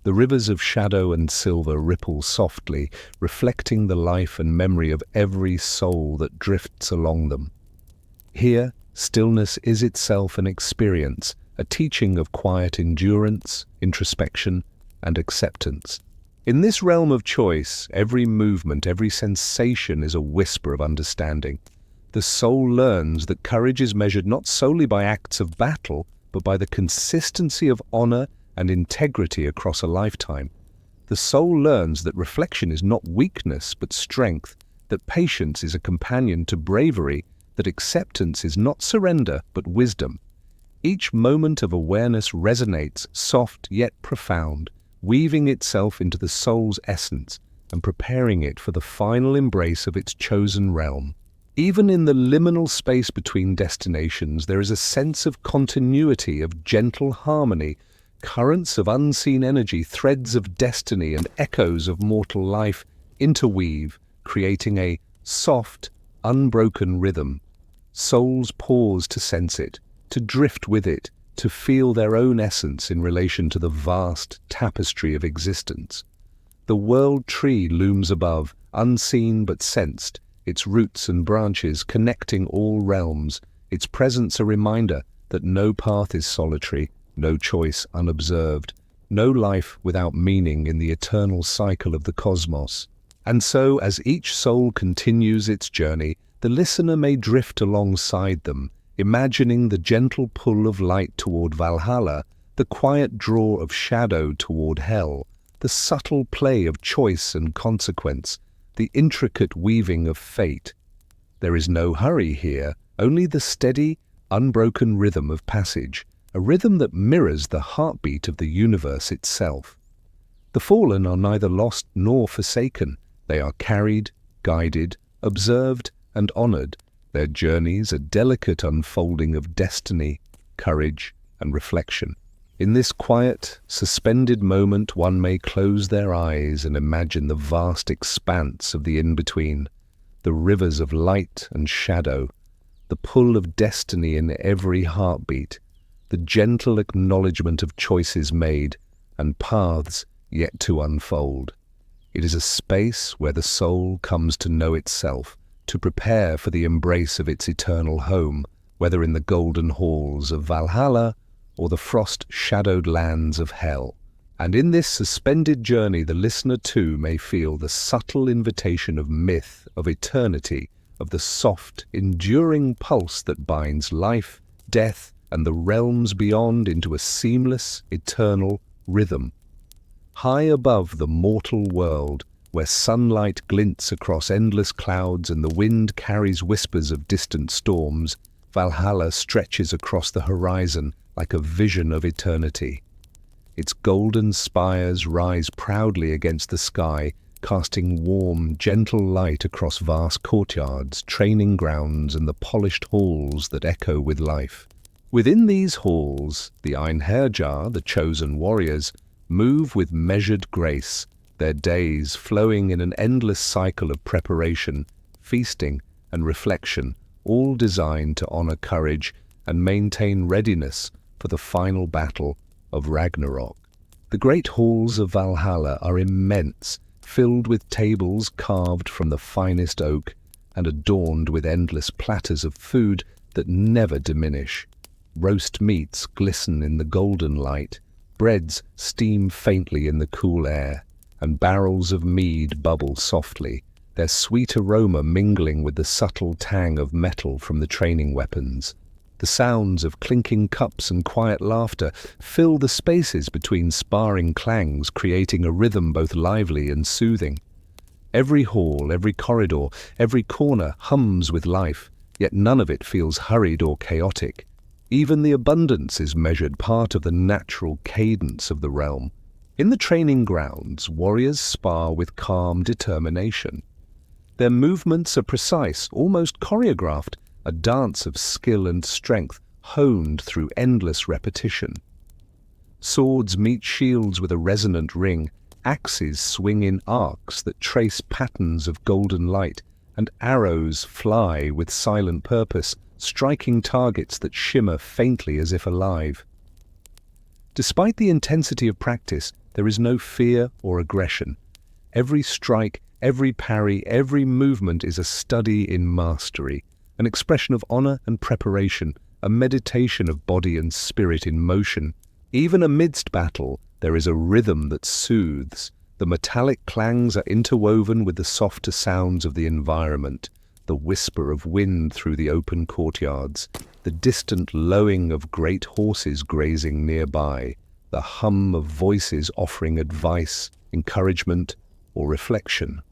The rivers of shadow and silver ripple softly, reflecting the life and memory of every soul that drifts along them. Here, stillness is itself an experience, a teaching of quiet endurance, introspection, and acceptance. In this realm of choice, every movement, every sensation is a whisper of understanding. The soul learns that courage is measured not solely by acts of battle, but by the consistency of honor and integrity across a lifetime. The soul learns that reflection is not weakness but strength, that patience is a companion to bravery, that acceptance is not surrender but wisdom. Each moment of awareness resonates, soft yet profound, weaving itself into the soul's essence and preparing it for the final embrace of its chosen realm. Even in the liminal space between destinations, there is a sense of continuity, of gentle harmony, currents of unseen energy, threads of destiny, and echoes of mortal life interweave, creating a soft, unbroken rhythm. Souls pause to sense it, to drift with it, to feel their own essence in relation to the vast tapestry of existence. The world tree looms above, unseen but sensed, its roots and branches connecting all realms, its presence a reminder that no path is solitary, no choice unobserved, no life without meaning in the eternal cycle of the cosmos. And so, as each soul continues its journey, the listener may drift alongside them, imagining the gentle pull of light toward Valhalla, the quiet draw of shadow toward hell, the subtle play of choice and consequence, the intricate weaving of fate. There is no hurry here, only the steady, unbroken rhythm of passage, a rhythm that mirrors the heartbeat of the universe itself. The fallen are neither lost nor forsaken. They are carried, guided, observed, and honored, their journeys a delicate unfolding of destiny, courage, and reflection. In this quiet, suspended moment, one may close their eyes and imagine the vast expanse of the in-between, the rivers of light and shadow, the pull of destiny in every heartbeat, the gentle acknowledgement of choices made and paths yet to unfold. It is a space where the soul comes to know itself, to prepare for the embrace of its eternal home, whether in the golden halls of Valhalla or the frost-shadowed lands of hell. And in this suspended journey, the listener too may feel the subtle invitation of myth, of eternity, of the soft, enduring pulse that binds life, death, and the realms beyond into a seamless, eternal rhythm. High above the mortal world, where sunlight glints across endless clouds and the wind carries whispers of distant storms, Valhalla stretches across the horizon like a vision of eternity. Its golden spires rise proudly against the sky, casting warm, gentle light across vast courtyards, training grounds, and the polished halls that echo with life. Within these halls, the Einherjar, the chosen warriors, move with measured grace, their days flowing in an endless cycle of preparation, feasting, and reflection, all designed to honor courage and maintain readiness for the final battle of Ragnarok. The great halls of Valhalla are immense, filled with tables carved from the finest oak and adorned with endless platters of food that never diminish. Roast meats glisten in the golden light, breads steam faintly in the cool air, and barrels of mead bubble softly, their sweet aroma mingling with the subtle tang of metal from the training weapons. The sounds of clinking cups and quiet laughter fill the spaces between sparring clangs, creating a rhythm both lively and soothing. Every hall, every corridor, every corner hums with life, yet none of it feels hurried or chaotic. Even the abundance is measured part of the natural cadence of the realm. In the training grounds, warriors spar with calm determination. Their movements are precise, almost choreographed, a dance of skill and strength honed through endless repetition. Swords meet shields with a resonant ring, axes swing in arcs that trace patterns of golden light, and arrows fly with silent purpose, striking targets that shimmer faintly as if alive. Despite the intensity of practice, there is no fear or aggression. Every strike, every parry, every movement is a study in mastery, an expression of honor and preparation, a meditation of body and spirit in motion. Even amidst battle, there is a rhythm that soothes. The metallic clangs are interwoven with the softer sounds of the environment, the whisper of wind through the open courtyards, the distant lowing of great horses grazing nearby, the hum of voices offering advice, encouragement, or reflection.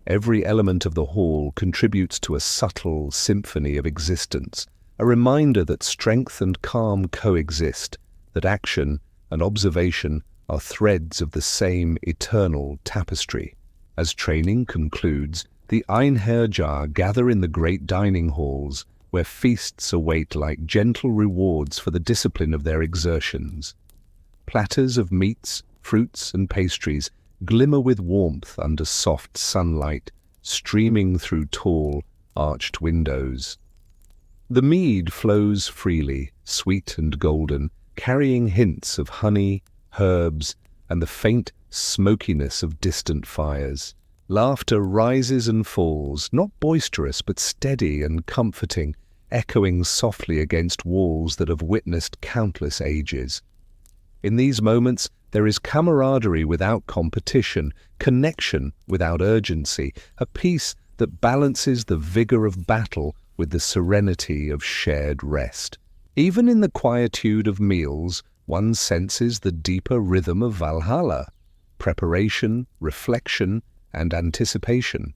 Every element of the hall contributes to a subtle symphony of existence, a reminder that strength and calm coexist, that action and observation are threads of the same eternal tapestry. As training concludes, the Einherjar gather in the great dining halls, where feasts await like gentle rewards for the discipline of their exertions. Platters of meats, fruits, and pastries glimmer with warmth under soft sunlight, streaming through tall, arched windows. The mead flows freely, sweet and golden, carrying hints of honey, herbs, and the faint smokiness of distant fires. Laughter rises and falls, not boisterous but steady and comforting, echoing softly against walls that have witnessed countless ages. In these moments, there is camaraderie without competition, connection without urgency, a peace that balances the vigor of battle with the serenity of shared rest. Even in the quietude of meals, one senses the deeper rhythm of Valhalla, preparation, reflection, and anticipation.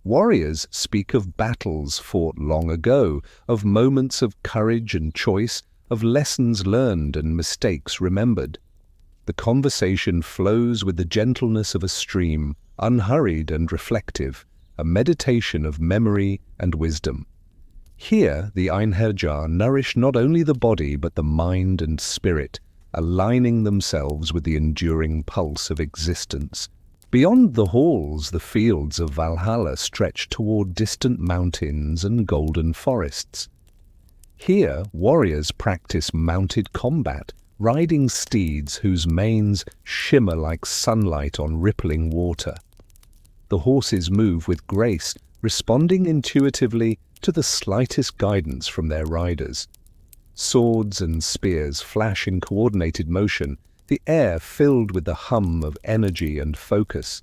Warriors speak of battles fought long ago, of moments of courage and choice, of lessons learned and mistakes remembered. The conversation flows with the gentleness of a stream, unhurried and reflective, a meditation of memory and wisdom. Here, the Einherjar nourish not only the body but the mind and spirit, aligning themselves with the enduring pulse of existence. Beyond the halls, the fields of Valhalla stretch toward distant mountains and golden forests. Here, warriors practice mounted combat, riding steeds whose manes shimmer like sunlight on rippling water. The horses move with grace, responding intuitively to the slightest guidance from their riders. Swords and spears flash in coordinated motion, the air filled with the hum of energy and focus.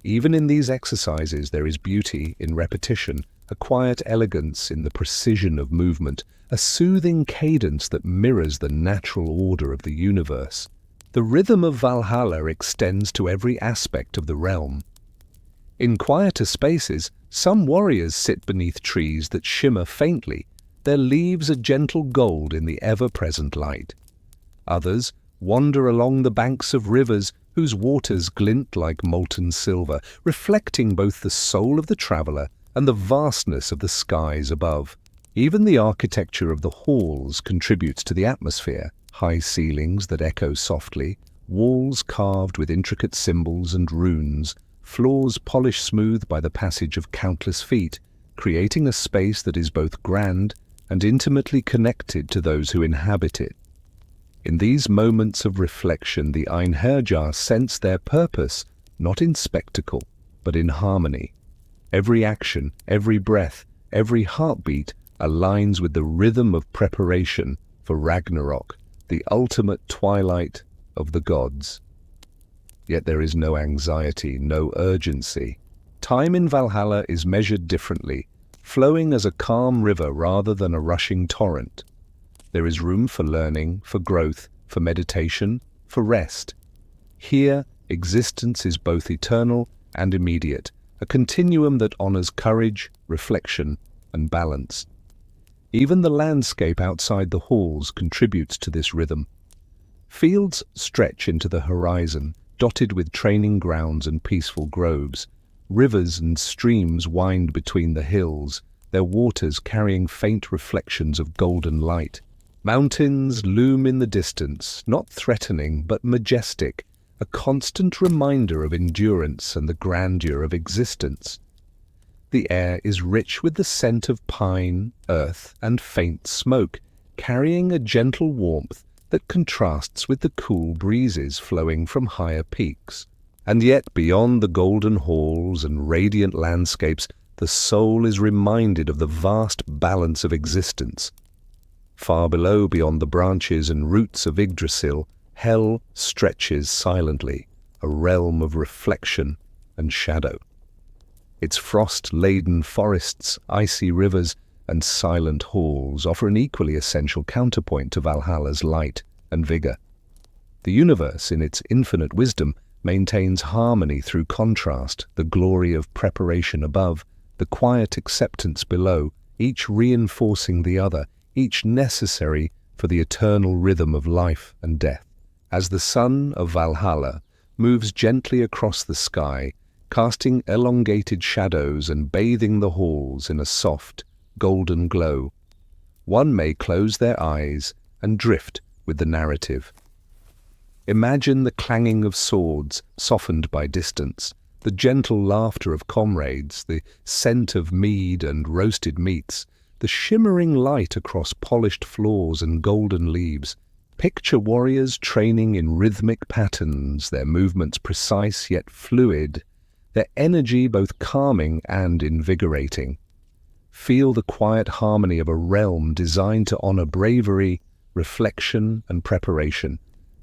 Even in these exercises there is beauty in repetition, a quiet elegance in the precision of movement, a soothing cadence that mirrors the natural order of the universe. The rhythm of Valhalla extends to every aspect of the realm. In quieter spaces, some warriors sit beneath trees that shimmer faintly, their leaves a gentle gold in the ever-present light. Others wander along the banks of rivers whose waters glint like molten silver, reflecting both the soul of the traveler and the vastness of the skies above. Even the architecture of the halls contributes to the atmosphere. High ceilings that echo softly, walls carved with intricate symbols and runes, floors polished smooth by the passage of countless feet, creating a space that is both grand and intimately connected to those who inhabit it. In these moments of reflection, the Einherjar sense their purpose not in spectacle, but in harmony. Every action, every breath, every heartbeat aligns with the rhythm of preparation for Ragnarok, the ultimate twilight of the gods. Yet there is no anxiety, no urgency. Time in Valhalla is measured differently, flowing as a calm river rather than a rushing torrent. There is room for learning, for growth, for meditation, for rest. Here, existence is both eternal and immediate, a continuum that honors courage, reflection, and balance. Even the landscape outside the halls contributes to this rhythm. Fields stretch into the horizon, dotted with training grounds and peaceful groves. Rivers and streams wind between the hills, their waters carrying faint reflections of golden light. Mountains loom in the distance, not threatening but majestic, a constant reminder of endurance and the grandeur of existence. The air is rich with the scent of pine, earth, and faint smoke, carrying a gentle warmth that contrasts with the cool breezes flowing from higher peaks. And yet, beyond the golden halls and radiant landscapes, the soul is reminded of the vast balance of existence. Far below, beyond the branches and roots of Yggdrasil, hell stretches silently, a realm of reflection and shadow. Its frost-laden forests, icy rivers, and silent halls offer an equally essential counterpoint to Valhalla's light and vigor. The universe, in its infinite wisdom, maintains harmony through contrast, the glory of preparation above, the quiet acceptance below, each reinforcing the other, each necessary for the eternal rhythm of life and death. As the sun of Valhalla moves gently across the sky, casting elongated shadows and bathing the halls in a soft, golden glow, one may close their eyes and drift with the narrative. Imagine the clanging of swords softened by distance, the gentle laughter of comrades, the scent of mead and roasted meats, the shimmering light across polished floors and golden leaves. Picture warriors training in rhythmic patterns, their movements precise yet fluid, their energy both calming and invigorating. Feel the quiet harmony of a realm designed to honor bravery, reflection, and preparation,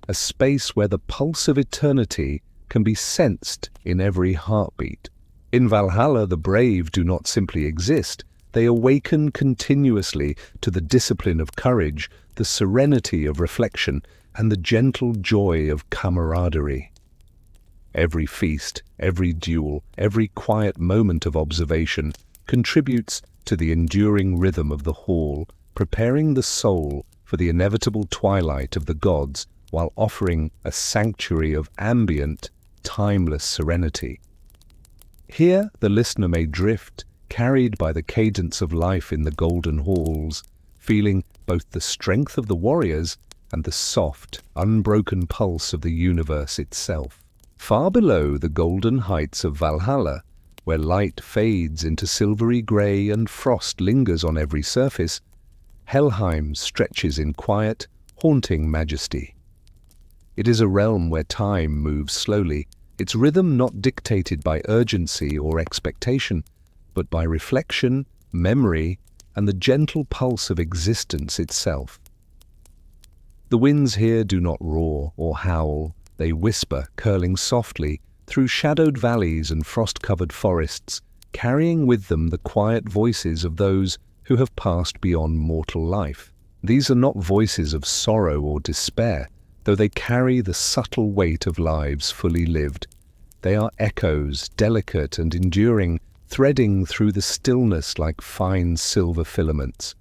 a space where the pulse of eternity can be sensed in every heartbeat. In Valhalla, the brave do not simply exist, they awaken continuously to the discipline of courage, the serenity of reflection, and the gentle joy of camaraderie. Every feast, every duel, every quiet moment of observation contributes to the enduring rhythm of the hall, preparing the soul for the inevitable twilight of the gods while offering a sanctuary of ambient, timeless serenity. Here the listener may drift, carried by the cadence of life in the golden halls, feeling both the strength of the warriors and the soft, unbroken pulse of the universe itself. Far below the golden heights of Valhalla, where light fades into silvery grey and frost lingers on every surface, Helheim stretches in quiet, haunting majesty. It is a realm where time moves slowly, its rhythm not dictated by urgency or expectation, but by reflection, memory, and the gentle pulse of existence itself. The winds here do not roar or howl, they whisper, curling softly through shadowed valleys and frost-covered forests, carrying with them the quiet voices of those who have passed beyond mortal life. These are not voices of sorrow or despair, though they carry the subtle weight of lives fully lived. They are echoes, delicate and enduring, threading through the stillness like fine silver filaments.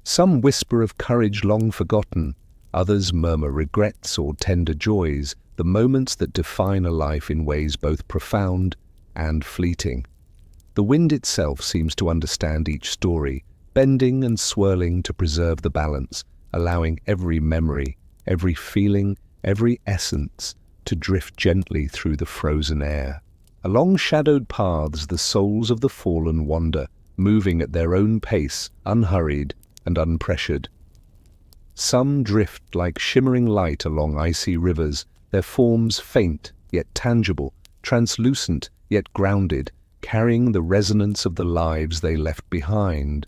Some whisper of courage long forgotten, others murmur regrets or tender joys, the moments that define a life in ways both profound and fleeting. The wind itself seems to understand each story, bending and swirling to preserve the balance, allowing every memory, every feeling, every essence to drift gently through the frozen air. Along shadowed paths the souls of the fallen wander, moving at their own pace, unhurried and unpressured. Some drift like shimmering light along icy rivers, their forms faint yet tangible, translucent yet grounded, carrying the resonance of the lives they left behind.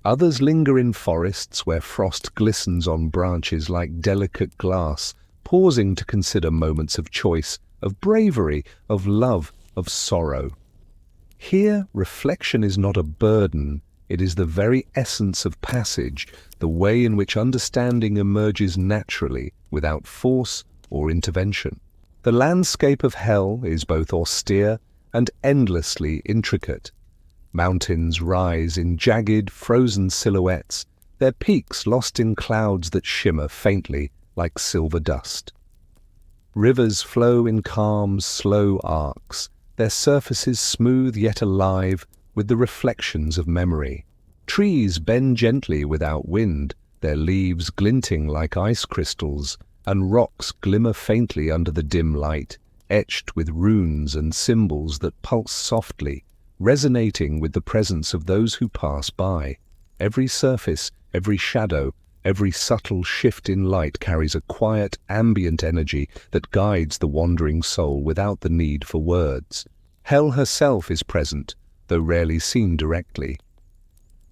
Others linger in forests where frost glistens on branches like delicate glass, pausing to consider moments of choice, of bravery, of love, of sorrow. Here, reflection is not a burden, it is the very essence of passage, the way in which understanding emerges naturally, without force or intervention. The landscape of hell is both austere and endlessly intricate. Mountains rise in jagged, frozen silhouettes, their peaks lost in clouds that shimmer faintly like silver dust. Rivers flow in calm, slow arcs, their surfaces smooth yet alive with the reflections of memory. Trees bend gently without wind, their leaves glinting like ice crystals, and rocks glimmer faintly under the dim light, etched with runes and symbols that pulse softly, resonating with the presence of those who pass by. Every surface, every shadow, every subtle shift in light carries a quiet, ambient energy that guides the wandering soul without the need for words. Hell herself is present, though rarely seen directly.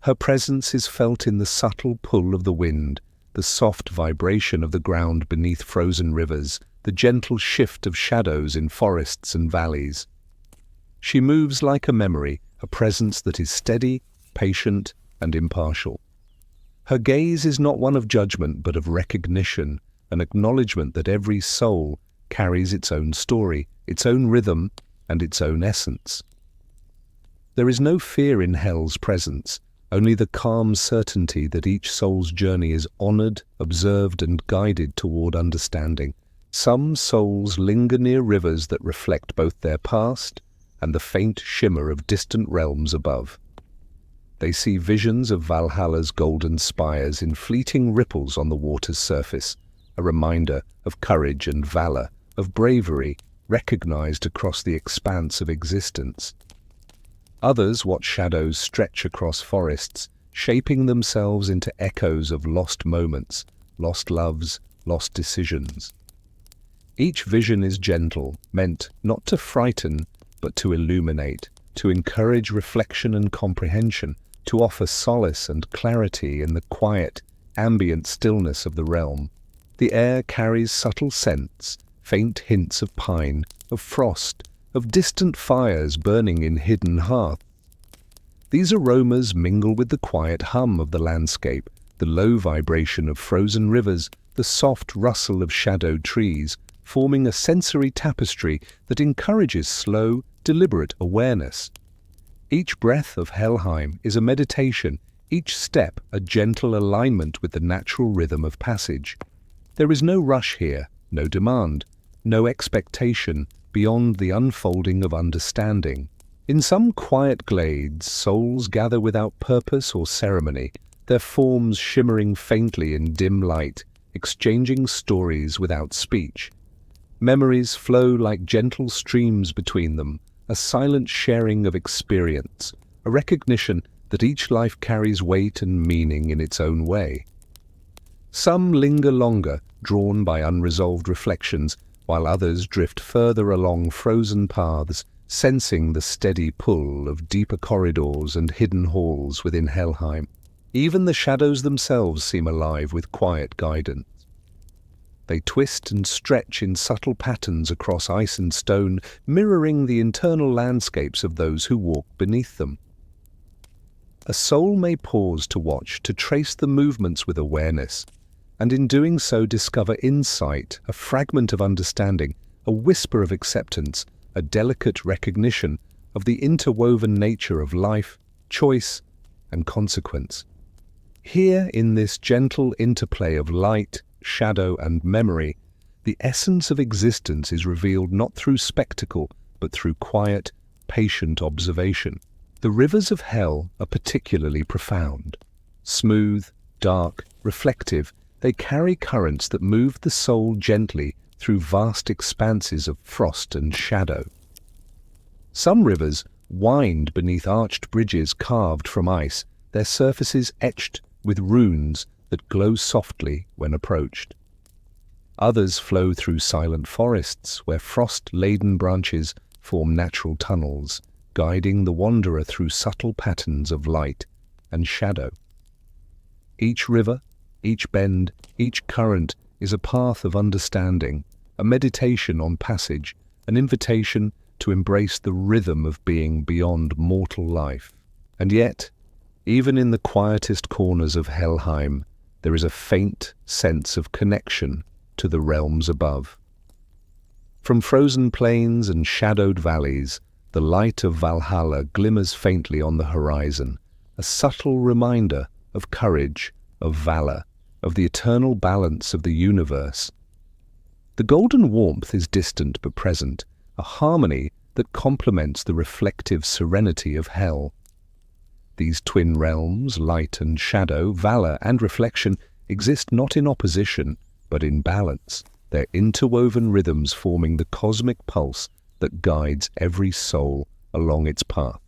Her presence is felt in the subtle pull of the wind, the soft vibration of the ground beneath frozen rivers, the gentle shift of shadows in forests and valleys. She moves like a memory, a presence that is steady, patient, and impartial. Her gaze is not one of judgment but of recognition, an acknowledgement that every soul carries its own story, its own rhythm, and its own essence. There is no fear in hell's presence, only the calm certainty that each soul's journey is honored, observed, and guided toward understanding. Some souls linger near rivers that reflect both their past and the faint shimmer of distant realms above. They see visions of Valhalla's golden spires in fleeting ripples on the water's surface, a reminder of courage and valor, of bravery recognized across the expanse of existence. Others watch shadows stretch across forests, shaping themselves into echoes of lost moments, lost loves, lost decisions. Each vision is gentle, meant not to frighten, but to illuminate, to encourage reflection and comprehension, to offer solace and clarity in the quiet, ambient stillness of the realm. The air carries subtle scents, faint hints of pine, of frost, of distant fires burning in hidden hearths. These aromas mingle with the quiet hum of the landscape, the low vibration of frozen rivers, the soft rustle of shadowed trees, forming a sensory tapestry that encourages slow, deliberate awareness. Each breath of Helheim is a meditation, each step a gentle alignment with the natural rhythm of passage. There is no rush here, no demand, no expectation beyond the unfolding of understanding. In some quiet glades, souls gather without purpose or ceremony, their forms shimmering faintly in dim light, exchanging stories without speech. Memories flow like gentle streams between them, a silent sharing of experience, a recognition that each life carries weight and meaning in its own way. Some linger longer, drawn by unresolved reflections, while others drift further along frozen paths, sensing the steady pull of deeper corridors and hidden halls within Helheim. Even the shadows themselves seem alive with quiet guidance. They twist and stretch in subtle patterns across ice and stone, mirroring the internal landscapes of those who walk beneath them. A soul may pause to watch, to trace the movements with awareness, and in doing so discover insight, a fragment of understanding, a whisper of acceptance, a delicate recognition of the interwoven nature of life, choice, and consequence. Here, in this gentle interplay of light, shadow, and memory, the essence of existence is revealed not through spectacle, but through quiet, patient observation. The rivers of hell are particularly profound. Smooth, dark, reflective, they carry currents that move the soul gently through vast expanses of frost and shadow. Some rivers wind beneath arched bridges carved from ice, their surfaces etched with runes that glow softly when approached. Others flow through silent forests where frost-laden branches form natural tunnels, guiding the wanderer through subtle patterns of light and shadow. Each river, each bend, each current is a path of understanding, a meditation on passage, an invitation to embrace the rhythm of being beyond mortal life. And yet, even in the quietest corners of Helheim, there is a faint sense of connection to the realms above. From frozen plains and shadowed valleys, the light of Valhalla glimmers faintly on the horizon, a subtle reminder of courage, of valor, of the eternal balance of the universe. The golden warmth is distant but present, a harmony that complements the reflective serenity of hell. These twin realms, light and shadow, valor and reflection, exist not in opposition, but in balance, their interwoven rhythms forming the cosmic pulse that guides every soul along its path.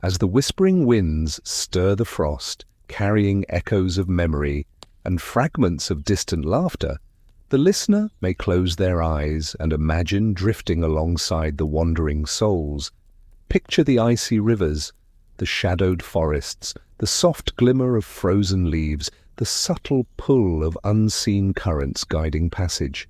As the whispering winds stir the frost, carrying echoes of memory and fragments of distant laughter, the listener may close their eyes and imagine drifting alongside the wandering souls. Picture the icy rivers, the shadowed forests, the soft glimmer of frozen leaves, the subtle pull of unseen currents guiding passage.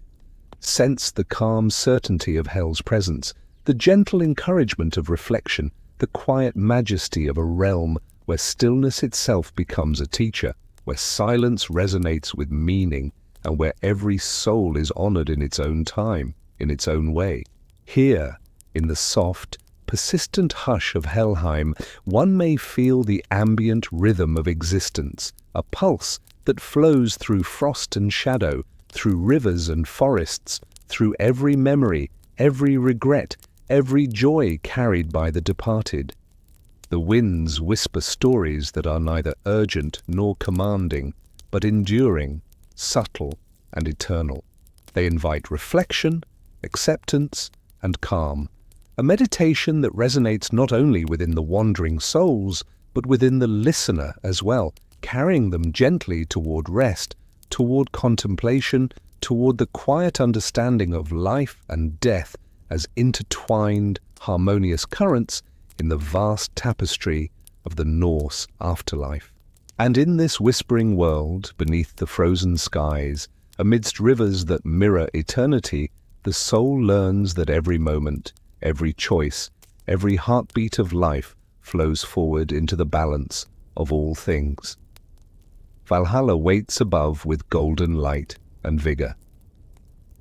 Sense the calm certainty of hell's presence, the gentle encouragement of reflection, the quiet majesty of a realm where stillness itself becomes a teacher, where silence resonates with meaning, and where every soul is honored in its own time, in its own way. Here, in the soft, persistent hush of Helheim, one may feel the ambient rhythm of existence, a pulse that flows through frost and shadow, through rivers and forests, through every memory, every regret, every joy carried by the departed. The winds whisper stories that are neither urgent nor commanding, but enduring, subtle and eternal. They invite reflection, acceptance, and calm, a meditation that resonates not only within the wandering souls, but within the listener as well, carrying them gently toward rest, toward contemplation, toward the quiet understanding of life and death as intertwined, harmonious currents in the vast tapestry of the Norse afterlife. And in this whispering world, beneath the frozen skies, amidst rivers that mirror eternity, the soul learns that every moment, every choice, every heartbeat of life flows forward into the balance of all things. Valhalla waits above with golden light and vigor.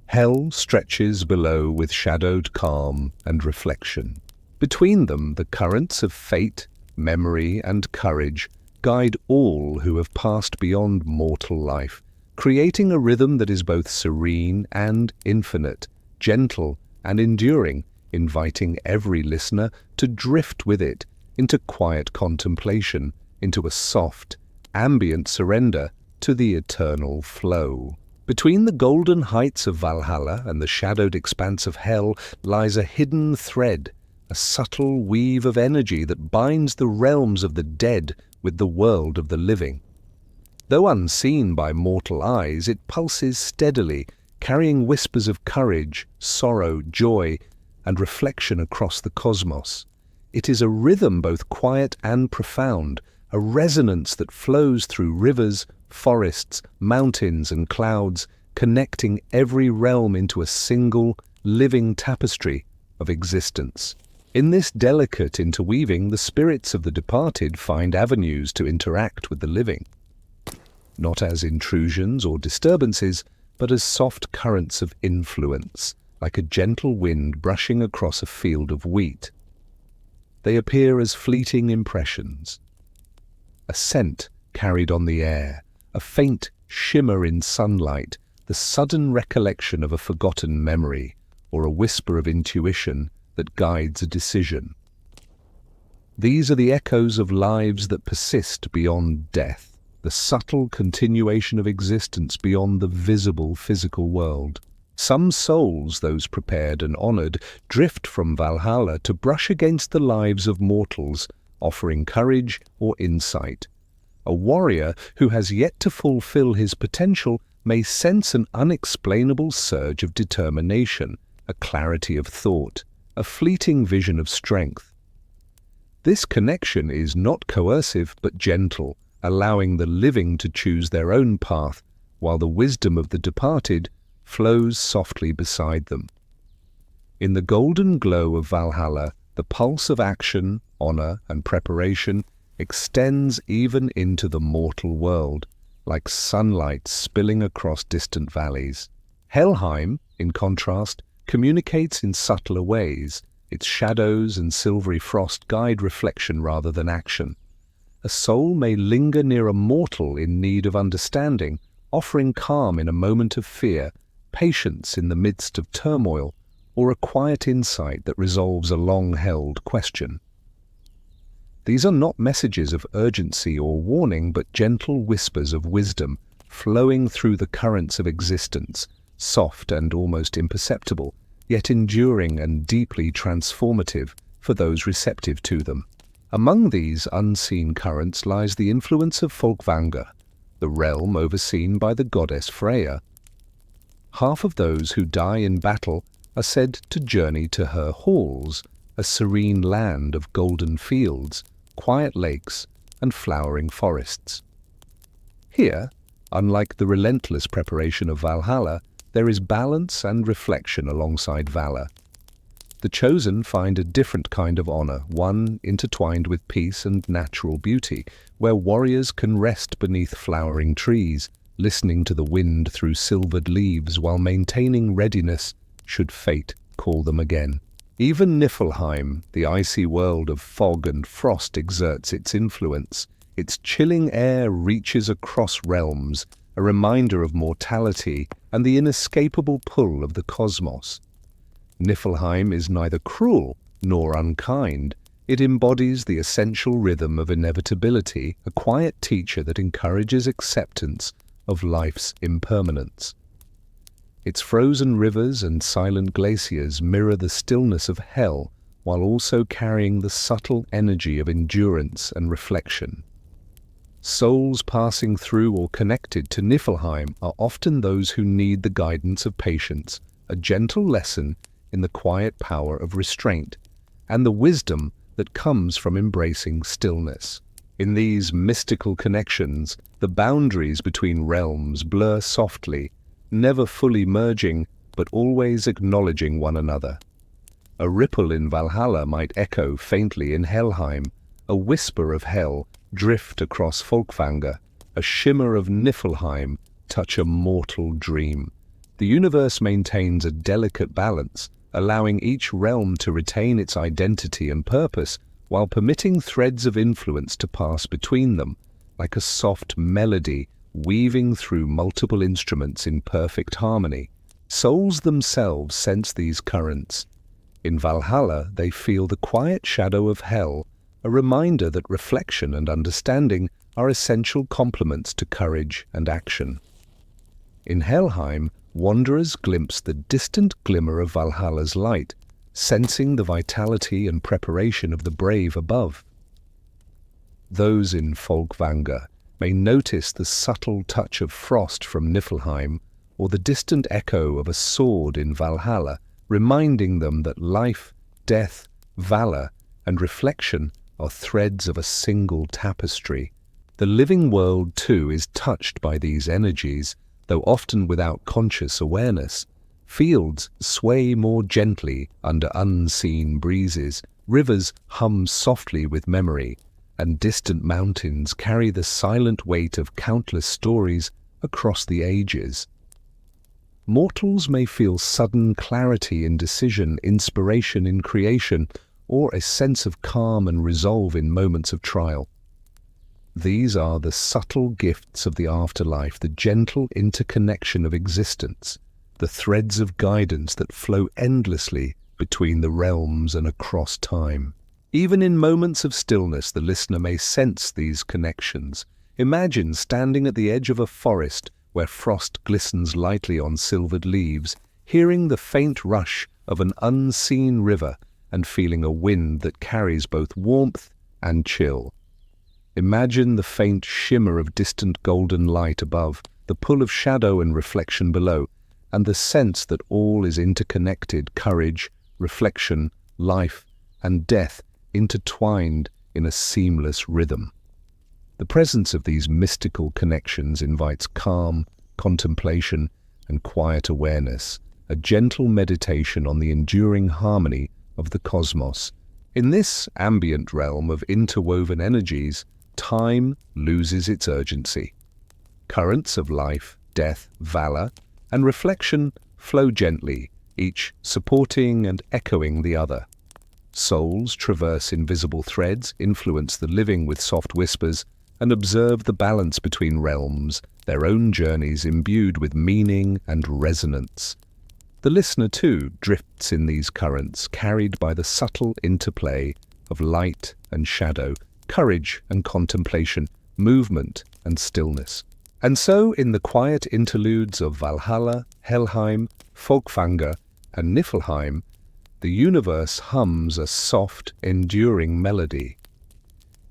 Hell stretches below with shadowed calm and reflection. Between them, the currents of fate, memory, and courage guide all who have passed beyond mortal life, creating a rhythm that is both serene and infinite, gentle and enduring, inviting every listener to drift with it into quiet contemplation, into a soft, ambient surrender to the eternal flow. Between the golden heights of Valhalla and the shadowed expanse of hell lies a hidden thread, a subtle weave of energy that binds the realms of the dead with the world of the living. Though unseen by mortal eyes, it pulses steadily, carrying whispers of courage, sorrow, joy, and reflection across the cosmos. It is a rhythm both quiet and profound, a resonance that flows through rivers, forests, mountains, and clouds, connecting every realm into a single, living tapestry of existence. In this delicate interweaving, the spirits of the departed find avenues to interact with the living, not as intrusions or disturbances, but as soft currents of influence, like a gentle wind brushing across a field of wheat. They appear as fleeting impressions, a scent carried on the air, a faint shimmer in sunlight, the sudden recollection of a forgotten memory, or a whisper of intuition that guides a decision. These are the echoes of lives that persist beyond death, the subtle continuation of existence beyond the visible physical world. Some souls, those prepared and honored, drift from Valhalla to brush against the lives of mortals, offering courage or insight. A warrior who has yet to fulfill his potential may sense an unexplainable surge of determination, a clarity of thought, a fleeting vision of strength. This connection is not coercive but gentle, allowing the living to choose their own path, while the wisdom of the departed flows softly beside them. In the golden glow of Valhalla, the pulse of action, honor, and preparation extends even into the mortal world, like sunlight spilling across distant valleys. Helheim, in contrast, communicates in subtler ways. Its shadows and silvery frost guide reflection rather than action. A soul may linger near a mortal in need of understanding, offering calm in a moment of fear, patience in the midst of turmoil, or a quiet insight that resolves a long-held question. These are not messages of urgency or warning, but gentle whispers of wisdom, flowing through the currents of existence, soft and almost imperceptible, yet enduring and deeply transformative for those receptive to them. Among these unseen currents lies the influence of Folkvanga, the realm overseen by the goddess Freya. Half of those who die in battle are said to journey to her halls, a serene land of golden fields, quiet lakes, and flowering forests. Here, unlike the relentless preparation of Valhalla, there is balance and reflection alongside valor. The chosen find a different kind of honor, one intertwined with peace and natural beauty, where warriors can rest beneath flowering trees, listening to the wind through silvered leaves while maintaining readiness should fate call them again. Even Niflheim, the icy world of fog and frost, exerts its influence. Its chilling air reaches across realms, a reminder of mortality and the inescapable pull of the cosmos. Niflheim is neither cruel nor unkind. It embodies the essential rhythm of inevitability, a quiet teacher that encourages acceptance of life's impermanence. Its frozen rivers and silent glaciers mirror the stillness of hell, while also carrying the subtle energy of endurance and reflection. Souls passing through or connected to Niflheim are often those who need the guidance of patience, a gentle lesson in the quiet power of restraint, and the wisdom that comes from embracing stillness. In these mystical connections, the boundaries between realms blur softly, never fully merging, but always acknowledging one another. A ripple in Valhalla might echo faintly in Helheim, a whisper of hell drift across Folkvanga, a shimmer of Niflheim touch a mortal dream. The universe maintains a delicate balance, allowing each realm to retain its identity and purpose, while permitting threads of influence to pass between them, like a soft melody weaving through multiple instruments in perfect harmony. Souls themselves sense these currents. In Valhalla, they feel the quiet shadow of hell, a reminder that reflection and understanding are essential complements to courage and action. In Helheim, wanderers glimpse the distant glimmer of Valhalla's light, sensing the vitality and preparation of the brave above. Those in Folkvanga may notice the subtle touch of frost from Niflheim or the distant echo of a sword in Valhalla, reminding them that life, death, valor, and reflection are threads of a single tapestry. The living world, too, is touched by these energies, though often without conscious awareness. Fields sway more gently under unseen breezes, rivers hum softly with memory, and distant mountains carry the silent weight of countless stories across the ages. Mortals may feel sudden clarity in decision, inspiration in creation, or a sense of calm and resolve in moments of trial. These are the subtle gifts of the afterlife, the gentle interconnection of existence, the threads of guidance that flow endlessly between the realms and across time. Even in moments of stillness, the listener may sense these connections. Imagine standing at the edge of a forest where frost glistens lightly on silvered leaves, hearing the faint rush of an unseen river and feeling a wind that carries both warmth and chill. Imagine the faint shimmer of distant golden light above, the pull of shadow and reflection below, and the sense that all is interconnected: courage, reflection, life, and death intertwined in a seamless rhythm. The presence of these mystical connections invites calm, contemplation, and quiet awareness, a gentle meditation on the enduring harmony of the cosmos. In this ambient realm of interwoven energies, time loses its urgency. Currents of life, death, valor, and reflection flow gently, each supporting and echoing the other. Souls traverse invisible threads, influence the living with soft whispers, and observe the balance between realms, their own journeys imbued with meaning and resonance. The listener, too, drifts in these currents, carried by the subtle interplay of light and shadow, courage and contemplation, movement and stillness. And so, in the quiet interludes of Valhalla, Helheim, Folkvanger, and Niflheim, the universe hums a soft, enduring melody.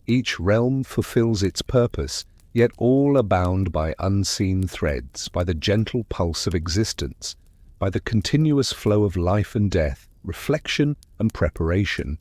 Each realm fulfills its purpose, yet all are bound by unseen threads, by the gentle pulse of existence, by the continuous flow of life and death, reflection and preparation.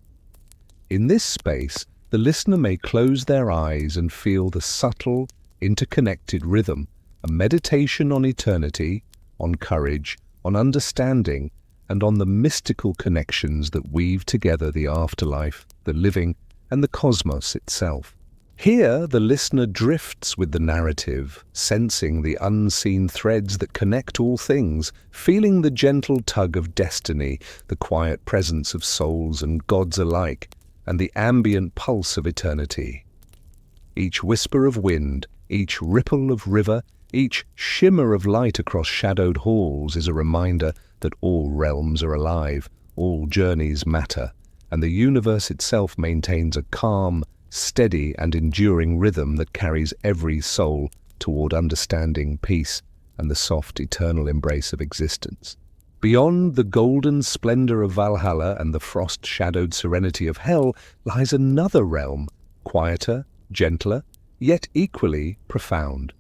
In this space, the listener may close their eyes and feel the subtle, interconnected rhythm, a meditation on eternity, on courage, on understanding, and on the mystical connections that weave together the afterlife, the living, and the cosmos itself. Here, the listener drifts with the narrative, sensing the unseen threads that connect all things, feeling the gentle tug of destiny, the quiet presence of souls and gods alike, and the ambient pulse of eternity. Each whisper of wind, each ripple of river, each shimmer of light across shadowed halls is a reminder that all realms are alive, all journeys matter, and the universe itself maintains a calm, steady and enduring rhythm that carries every soul toward understanding, peace, and the soft, eternal embrace of existence. Beyond the golden splendor of Valhalla and the frost-shadowed serenity of Hell lies another realm, quieter, gentler, yet equally profound.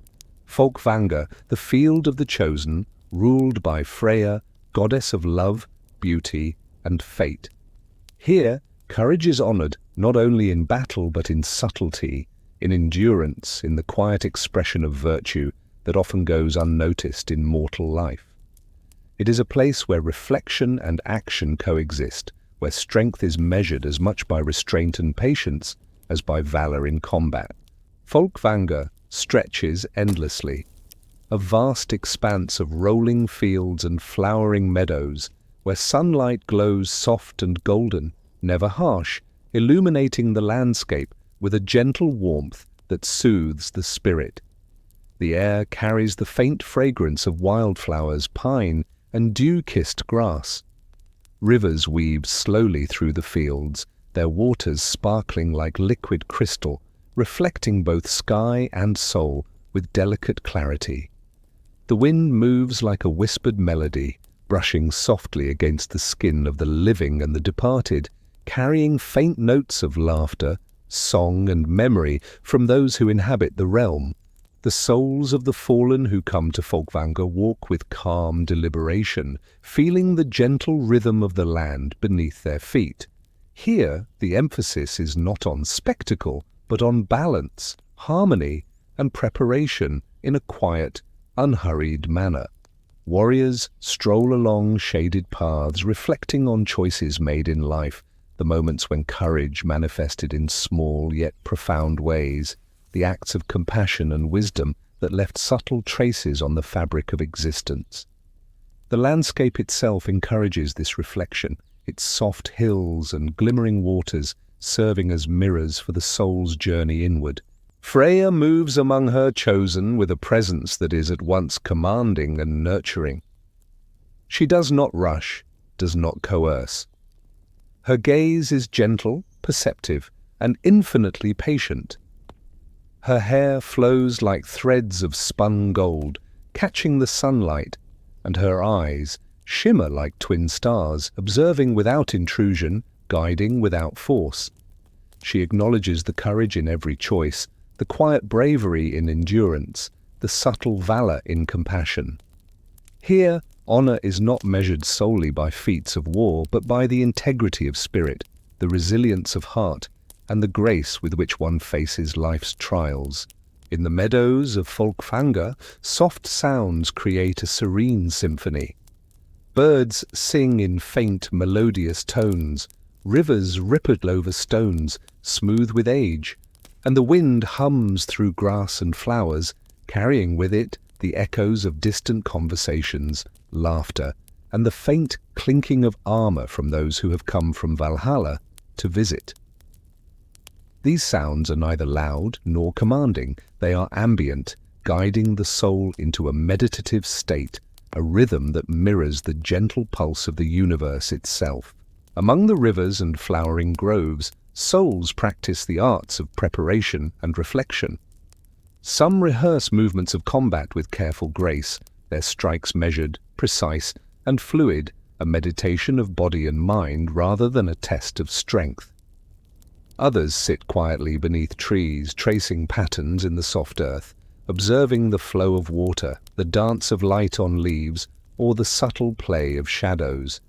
Folkvanger, the field of the chosen, ruled by Freya, goddess of love, beauty, and fate. Here, courage is honored not only in battle but in subtlety, in endurance, in the quiet expression of virtue that often goes unnoticed in mortal life. It is a place where reflection and action coexist, where strength is measured as much by restraint and patience as by valor in combat. Folkvanger stretches endlessly, a vast expanse of rolling fields and flowering meadows, where sunlight glows soft and golden, never harsh, illuminating the landscape with a gentle warmth that soothes the spirit. The air carries the faint fragrance of wildflowers, pine, and dew-kissed grass. Rivers weave slowly through the fields, their waters sparkling like liquid crystal, reflecting both sky and soul with delicate clarity. The wind moves like a whispered melody, brushing softly against the skin of the living and the departed, carrying faint notes of laughter, song and memory from those who inhabit the realm. The souls of the fallen who come to Folkvanger walk with calm deliberation, feeling the gentle rhythm of the land beneath their feet. Here, the emphasis is not on spectacle, but on balance, harmony, and preparation in a quiet, unhurried manner. Warriors stroll along shaded paths, reflecting on choices made in life, the moments when courage manifested in small yet profound ways, the acts of compassion and wisdom that left subtle traces on the fabric of existence. The landscape itself encourages this reflection, its soft hills and glimmering waters serving as mirrors for the soul's journey inward. Freya moves among her chosen with a presence that is at once commanding and nurturing. She does not rush, does not coerce. Her gaze is gentle, perceptive, and infinitely patient. Her hair flows like threads of spun gold, catching the sunlight, and her eyes shimmer like twin stars, observing without intrusion, guiding without force. She acknowledges the courage in every choice, the quiet bravery in endurance, the subtle valor in compassion. Here, Honor is not measured solely by feats of war, but by the integrity of spirit, the resilience of heart, and the grace with which one faces life's trials. In the meadows of Folkvanga, soft sounds create a serene symphony. Birds sing in faint, melodious tones, rivers ripple over stones, smooth with age, and the wind hums through grass and flowers, carrying with it the echoes of distant conversations, laughter, and the faint clinking of armor from those who have come from Valhalla to visit. These sounds are neither loud nor commanding. They are ambient, guiding the soul into a meditative state, a rhythm that mirrors the gentle pulse of the universe itself. Among the rivers and flowering groves, souls practice the arts of preparation and reflection. Some rehearse movements of combat with careful grace, their strikes measured, precise, and fluid, a meditation of body and mind rather than a test of strength. Others sit quietly beneath trees, tracing patterns in the soft earth, observing the flow of water, the dance of light on leaves, or the subtle play of shadows.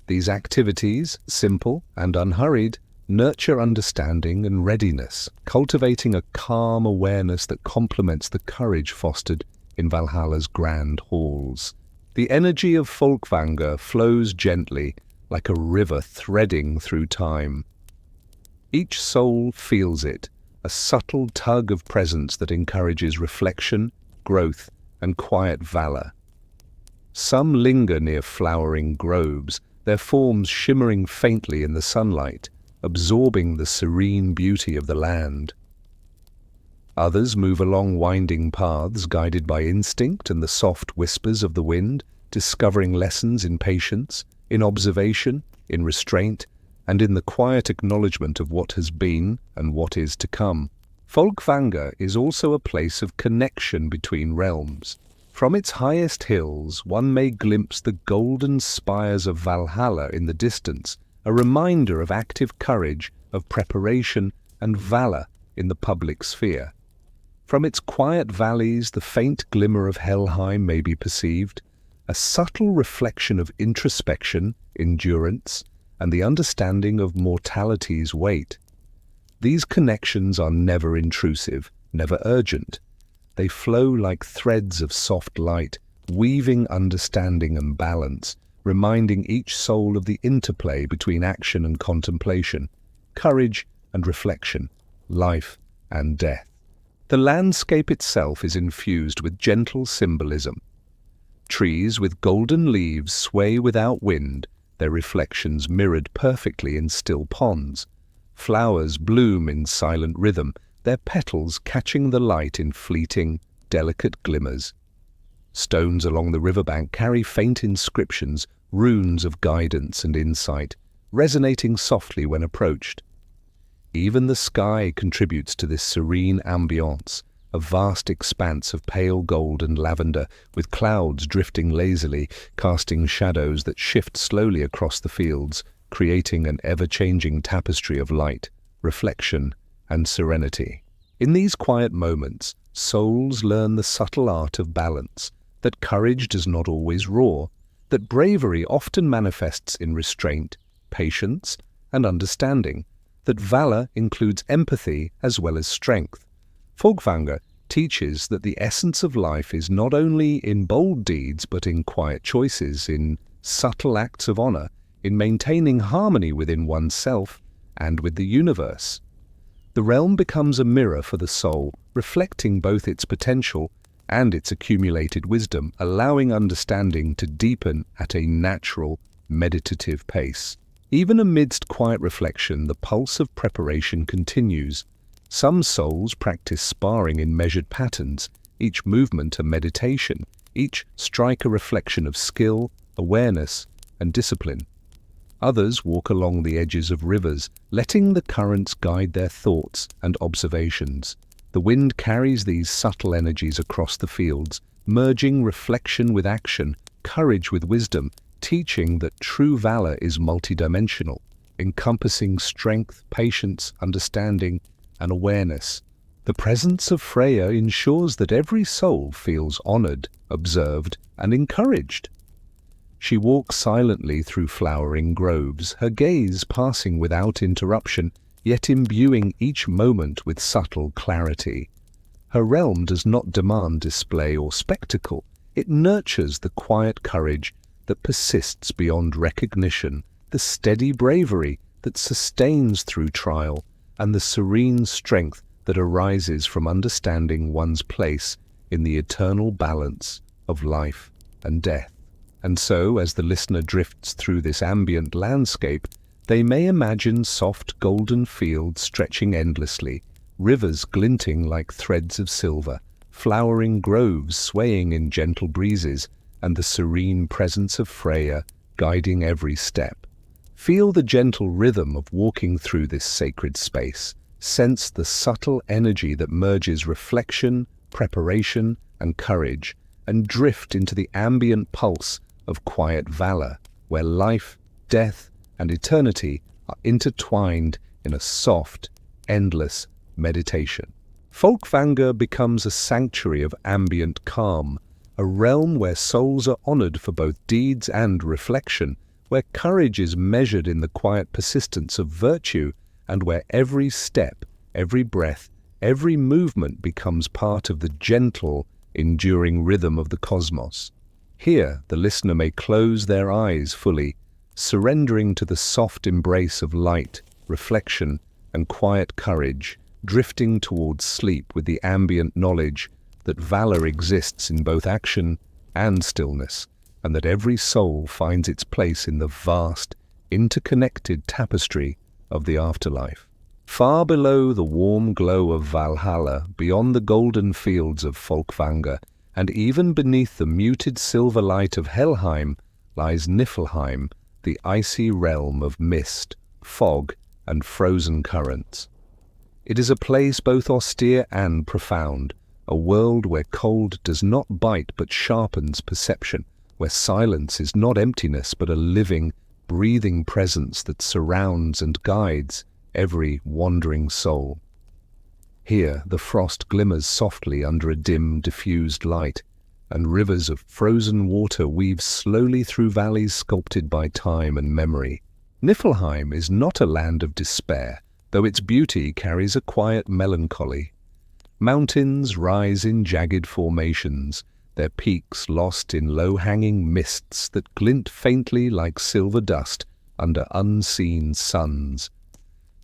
These activities, simple and unhurried, nurture understanding and readiness, cultivating a calm awareness that complements the courage fostered in Valhalla's grand halls. The energy of Folkvanga flows gently, like a river threading through time. Each soul feels it, a subtle tug of presence that encourages reflection, growth, and quiet valor. Some linger near flowering groves, their forms shimmering faintly in the sunlight, absorbing the serene beauty of the land. Others move along winding paths guided by instinct and the soft whispers of the wind, discovering lessons in patience, in observation, in restraint, and in the quiet acknowledgement of what has been and what is to come. Folkvanga is also a place of connection between realms. From its highest hills, one may glimpse the golden spires of Valhalla in the distance, a reminder of active courage, of preparation, and valor in the public sphere. From its quiet valleys, the faint glimmer of Helheim may be perceived, a subtle reflection of introspection, endurance, and the understanding of mortality's weight. These connections are never intrusive, never urgent. They flow like threads of soft light, weaving understanding and balance, reminding each soul of the interplay between action and contemplation, courage and reflection, life and death. The landscape itself is infused with gentle symbolism. Trees with golden leaves sway without wind, their reflections mirrored perfectly in still ponds. Flowers bloom in silent rhythm, their petals catching the light in fleeting, delicate glimmers. Stones along the riverbank carry faint inscriptions, runes of guidance and insight, resonating softly when approached. Even the sky contributes to this serene ambience, a vast expanse of pale gold and lavender, with clouds drifting lazily, casting shadows that shift slowly across the fields, creating an ever-changing tapestry of light, reflection, and serenity. In these quiet moments, souls learn the subtle art of balance, that courage does not always roar, that bravery often manifests in restraint, patience, and understanding, that valor includes empathy as well as strength. Folkvanga teaches that the essence of life is not only in bold deeds but in quiet choices, in subtle acts of honor, in maintaining harmony within oneself and with the universe. The realm becomes a mirror for the soul, reflecting both its potential and its accumulated wisdom, allowing understanding to deepen at a natural, meditative pace. Even amidst quiet reflection, the pulse of preparation continues. Some souls practice sparring in measured patterns, each movement a meditation, each strike a reflection of skill, awareness, and discipline. Others walk along the edges of rivers, letting the currents guide their thoughts and observations. The wind carries these subtle energies across the fields, merging reflection with action, courage with wisdom, teaching that true valor is multidimensional, encompassing strength, patience, understanding, and awareness. The presence of Freya ensures that every soul feels honored, observed, and encouraged. She walks silently through flowering groves, her gaze passing without interruption, yet imbuing each moment with subtle clarity. Her realm does not demand display or spectacle. It nurtures the quiet courage that persists beyond recognition, the steady bravery that sustains through trial, and the serene strength that arises from understanding one's place in the eternal balance of life and death. And so, as the listener drifts through this ambient landscape, they may imagine soft golden fields stretching endlessly, rivers glinting like threads of silver, flowering groves swaying in gentle breezes, and the serene presence of Freya guiding every step. Feel the gentle rhythm of walking through this sacred space. Sense the subtle energy that merges reflection, preparation, and courage, and drift into the ambient pulse of quiet valor, where life, death, and eternity are intertwined in a soft, endless meditation. Folkvanger becomes a sanctuary of ambient calm, a realm where souls are honored for both deeds and reflection, where courage is measured in the quiet persistence of virtue, and where every step, every breath, every movement becomes part of the gentle, enduring rhythm of the cosmos. Here, the listener may close their eyes fully, surrendering to the soft embrace of light, reflection, and quiet courage, drifting towards sleep with the ambient knowledge that valor exists in both action and stillness, and that every soul finds its place in the vast, interconnected tapestry of the afterlife. Far below the warm glow of Valhalla, beyond the golden fields of Folkvanger, and even beneath the muted silver light of Helheim, lies Niflheim, the icy realm of mist, fog, and frozen currents. It is a place both austere and profound, a world where cold does not bite but sharpens perception, where silence is not emptiness but a living, breathing presence that surrounds and guides every wandering soul. Here the frost glimmers softly under a dim, diffused light, and rivers of frozen water weave slowly through valleys sculpted by time and memory. Niflheim is not a land of despair, though its beauty carries a quiet melancholy. Mountains rise in jagged formations, their peaks lost in low-hanging mists that glint faintly like silver dust under unseen suns.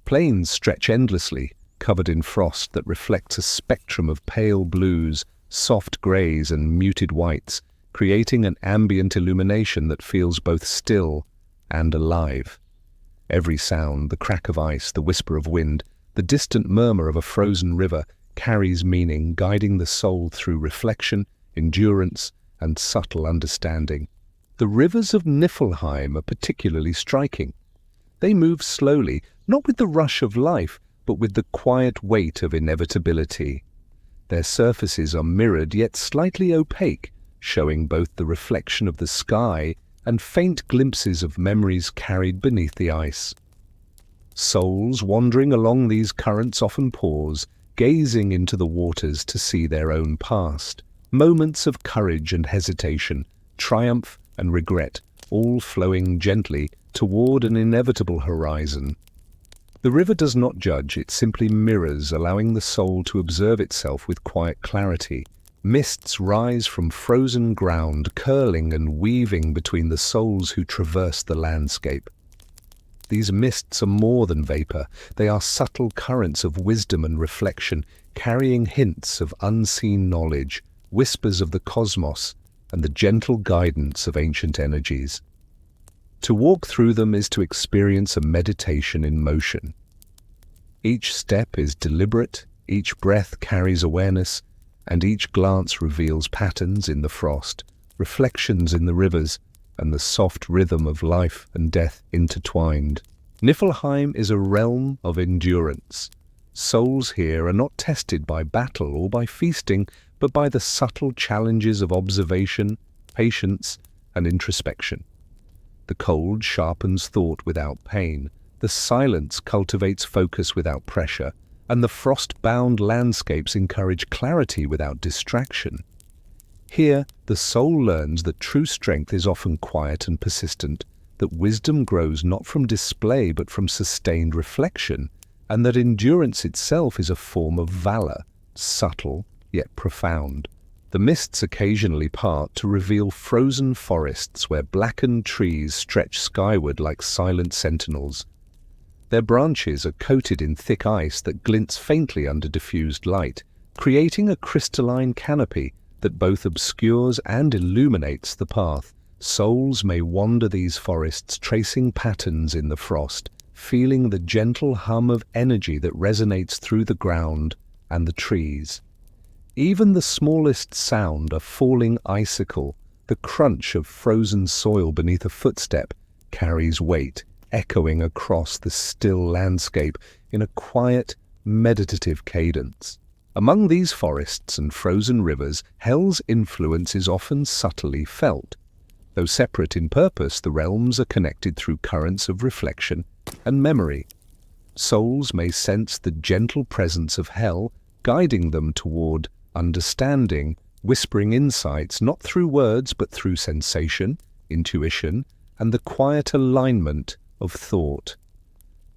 Plains stretch endlessly, covered in frost that reflects a spectrum of pale blues, soft greys, and muted whites, creating an ambient illumination that feels both still and alive. Every sound, the crack of ice, the whisper of wind, the distant murmur of a frozen river, carries meaning, guiding the soul through reflection, endurance, and subtle understanding. The rivers of Niflheim are particularly striking. They move slowly, not with the rush of life, but with the quiet weight of inevitability. Their surfaces are mirrored yet slightly opaque, showing both the reflection of the sky and faint glimpses of memories carried beneath the ice. Souls wandering along these currents often pause, gazing into the waters to see their own past. Moments of courage and hesitation, triumph and regret, all flowing gently toward an inevitable horizon. The river does not judge, it simply mirrors, allowing the soul to observe itself with quiet clarity. Mists rise from frozen ground, curling and weaving between the souls who traverse the landscape. These mists are more than vapor. They are subtle currents of wisdom and reflection, carrying hints of unseen knowledge, whispers of the cosmos, and the gentle guidance of ancient energies. To walk through them is to experience a meditation in motion. Each step is deliberate, each breath carries awareness, and each glance reveals patterns in the frost, reflections in the rivers, and the soft rhythm of life and death intertwined. Niflheim is a realm of endurance. Souls here are not tested by battle or by feasting, but by the subtle challenges of observation, patience, and introspection. The cold sharpens thought without pain, the silence cultivates focus without pressure, and the frost-bound landscapes encourage clarity without distraction. Here, the soul learns that true strength is often quiet and persistent, that wisdom grows not from display but from sustained reflection, and that endurance itself is a form of valor, subtle yet profound. The mists occasionally part to reveal frozen forests where blackened trees stretch skyward like silent sentinels. Their branches are coated in thick ice that glints faintly under diffused light, creating a crystalline canopy that both obscures and illuminates the path. Souls may wander these forests, tracing patterns in the frost, feeling the gentle hum of energy that resonates through the ground and the trees. Even the smallest sound, a falling icicle, the crunch of frozen soil beneath a footstep, carries weight, echoing across the still landscape in a quiet, meditative cadence. Among these forests and frozen rivers, hell's influence is often subtly felt. Though separate in purpose, the realms are connected through currents of reflection and memory. Souls may sense the gentle presence of hell, guiding them toward understanding, whispering insights not through words but through sensation, intuition, and the quiet alignment of thought.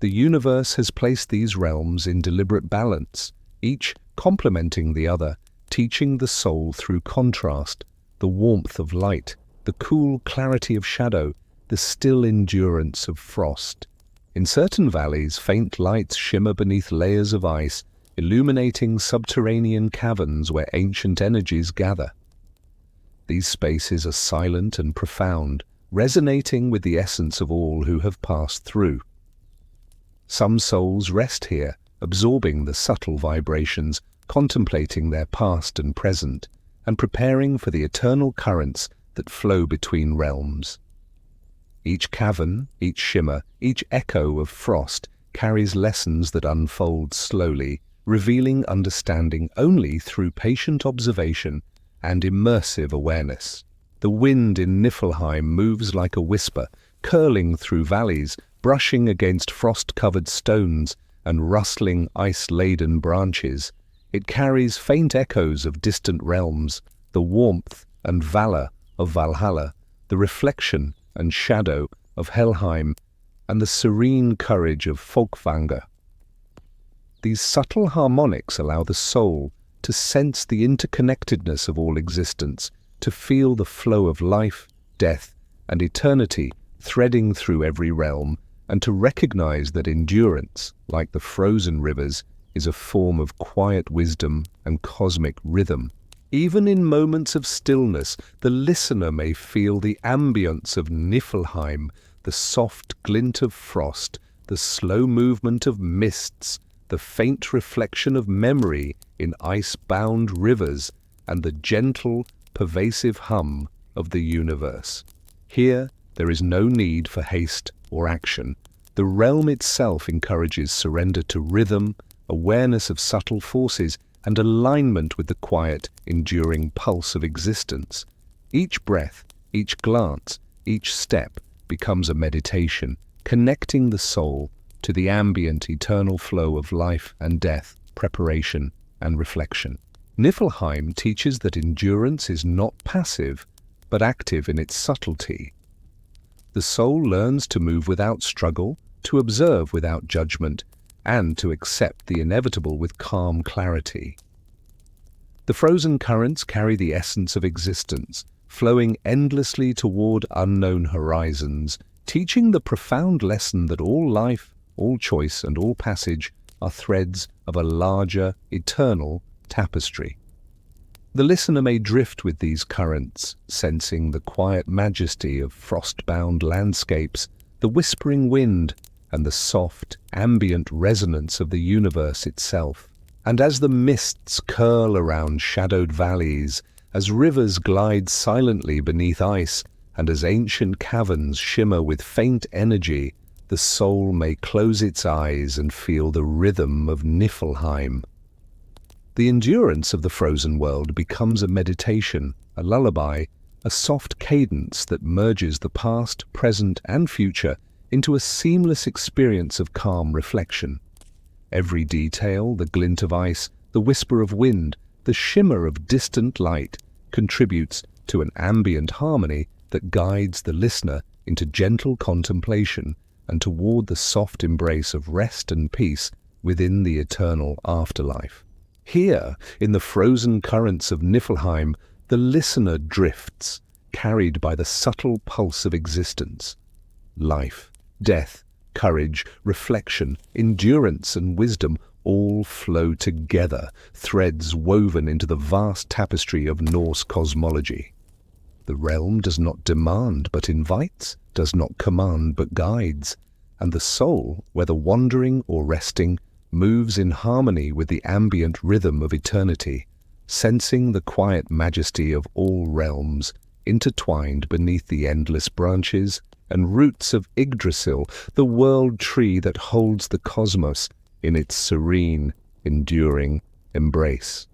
The universe has placed these realms in deliberate balance, each complementing the other, teaching the soul through contrast, the warmth of light, the cool clarity of shadow, the still endurance of frost. In certain valleys, faint lights shimmer beneath layers of ice, illuminating subterranean caverns where ancient energies gather. These spaces are silent and profound, resonating with the essence of all who have passed through. Some souls rest here, absorbing the subtle vibrations, contemplating their past and present, and preparing for the eternal currents that flow between realms. Each cavern, each shimmer, each echo of frost carries lessons that unfold slowly, revealing understanding only through patient observation and immersive awareness. The wind in Niflheim moves like a whisper, curling through valleys, brushing against frost-covered stones and rustling ice-laden branches. It carries faint echoes of distant realms, the warmth and valor of Valhalla, the reflection and shadow of Helheim, and the serene courage of Folkvanger. These subtle harmonics allow the soul to sense the interconnectedness of all existence, to feel the flow of life, death, and eternity threading through every realm, and to recognize that endurance, like the frozen rivers, is a form of quiet wisdom and cosmic rhythm. Even in moments of stillness, the listener may feel the ambience of Niflheim, the soft glint of frost, the slow movement of mists, the faint reflection of memory in ice-bound rivers, and the gentle, pervasive hum of the universe. Here, there is no need for haste or action. The realm itself encourages surrender to rhythm, awareness of subtle forces, and alignment with the quiet, enduring pulse of existence. Each breath, each glance, each step becomes a meditation, connecting the soul to the ambient, eternal flow of life and death, preparation and reflection. Niflheim teaches that endurance is not passive, but active in its subtlety. The soul learns to move without struggle, to observe without judgment, and to accept the inevitable with calm clarity. The frozen currents carry the essence of existence, flowing endlessly toward unknown horizons, teaching the profound lesson that all life, all choice, and all passage are threads of a larger, eternal tapestry. The listener may drift with these currents, sensing the quiet majesty of frost-bound landscapes, the whispering wind, and the soft, ambient resonance of the universe itself. And as the mists curl around shadowed valleys, as rivers glide silently beneath ice, and as ancient caverns shimmer with faint energy, the soul may close its eyes and feel the rhythm of Niflheim. The endurance of the frozen world becomes a meditation, a lullaby, a soft cadence that merges the past, present, and future into a seamless experience of calm reflection. Every detail, the glint of ice, the whisper of wind, the shimmer of distant light, contributes to an ambient harmony that guides the listener into gentle contemplation and toward the soft embrace of rest and peace within the eternal afterlife. Here, in the frozen currents of Niflheim, the listener drifts, carried by the subtle pulse of existence. Life, death, courage, reflection, endurance, and wisdom all flow together, threads woven into the vast tapestry of Norse cosmology. The realm does not demand but invites, does not command but guides, and the soul, whether wandering or resting, moves in harmony with the ambient rhythm of eternity, sensing the quiet majesty of all realms, intertwined beneath the endless branches and roots of Yggdrasil, the world tree that holds the cosmos in its serene, enduring embrace.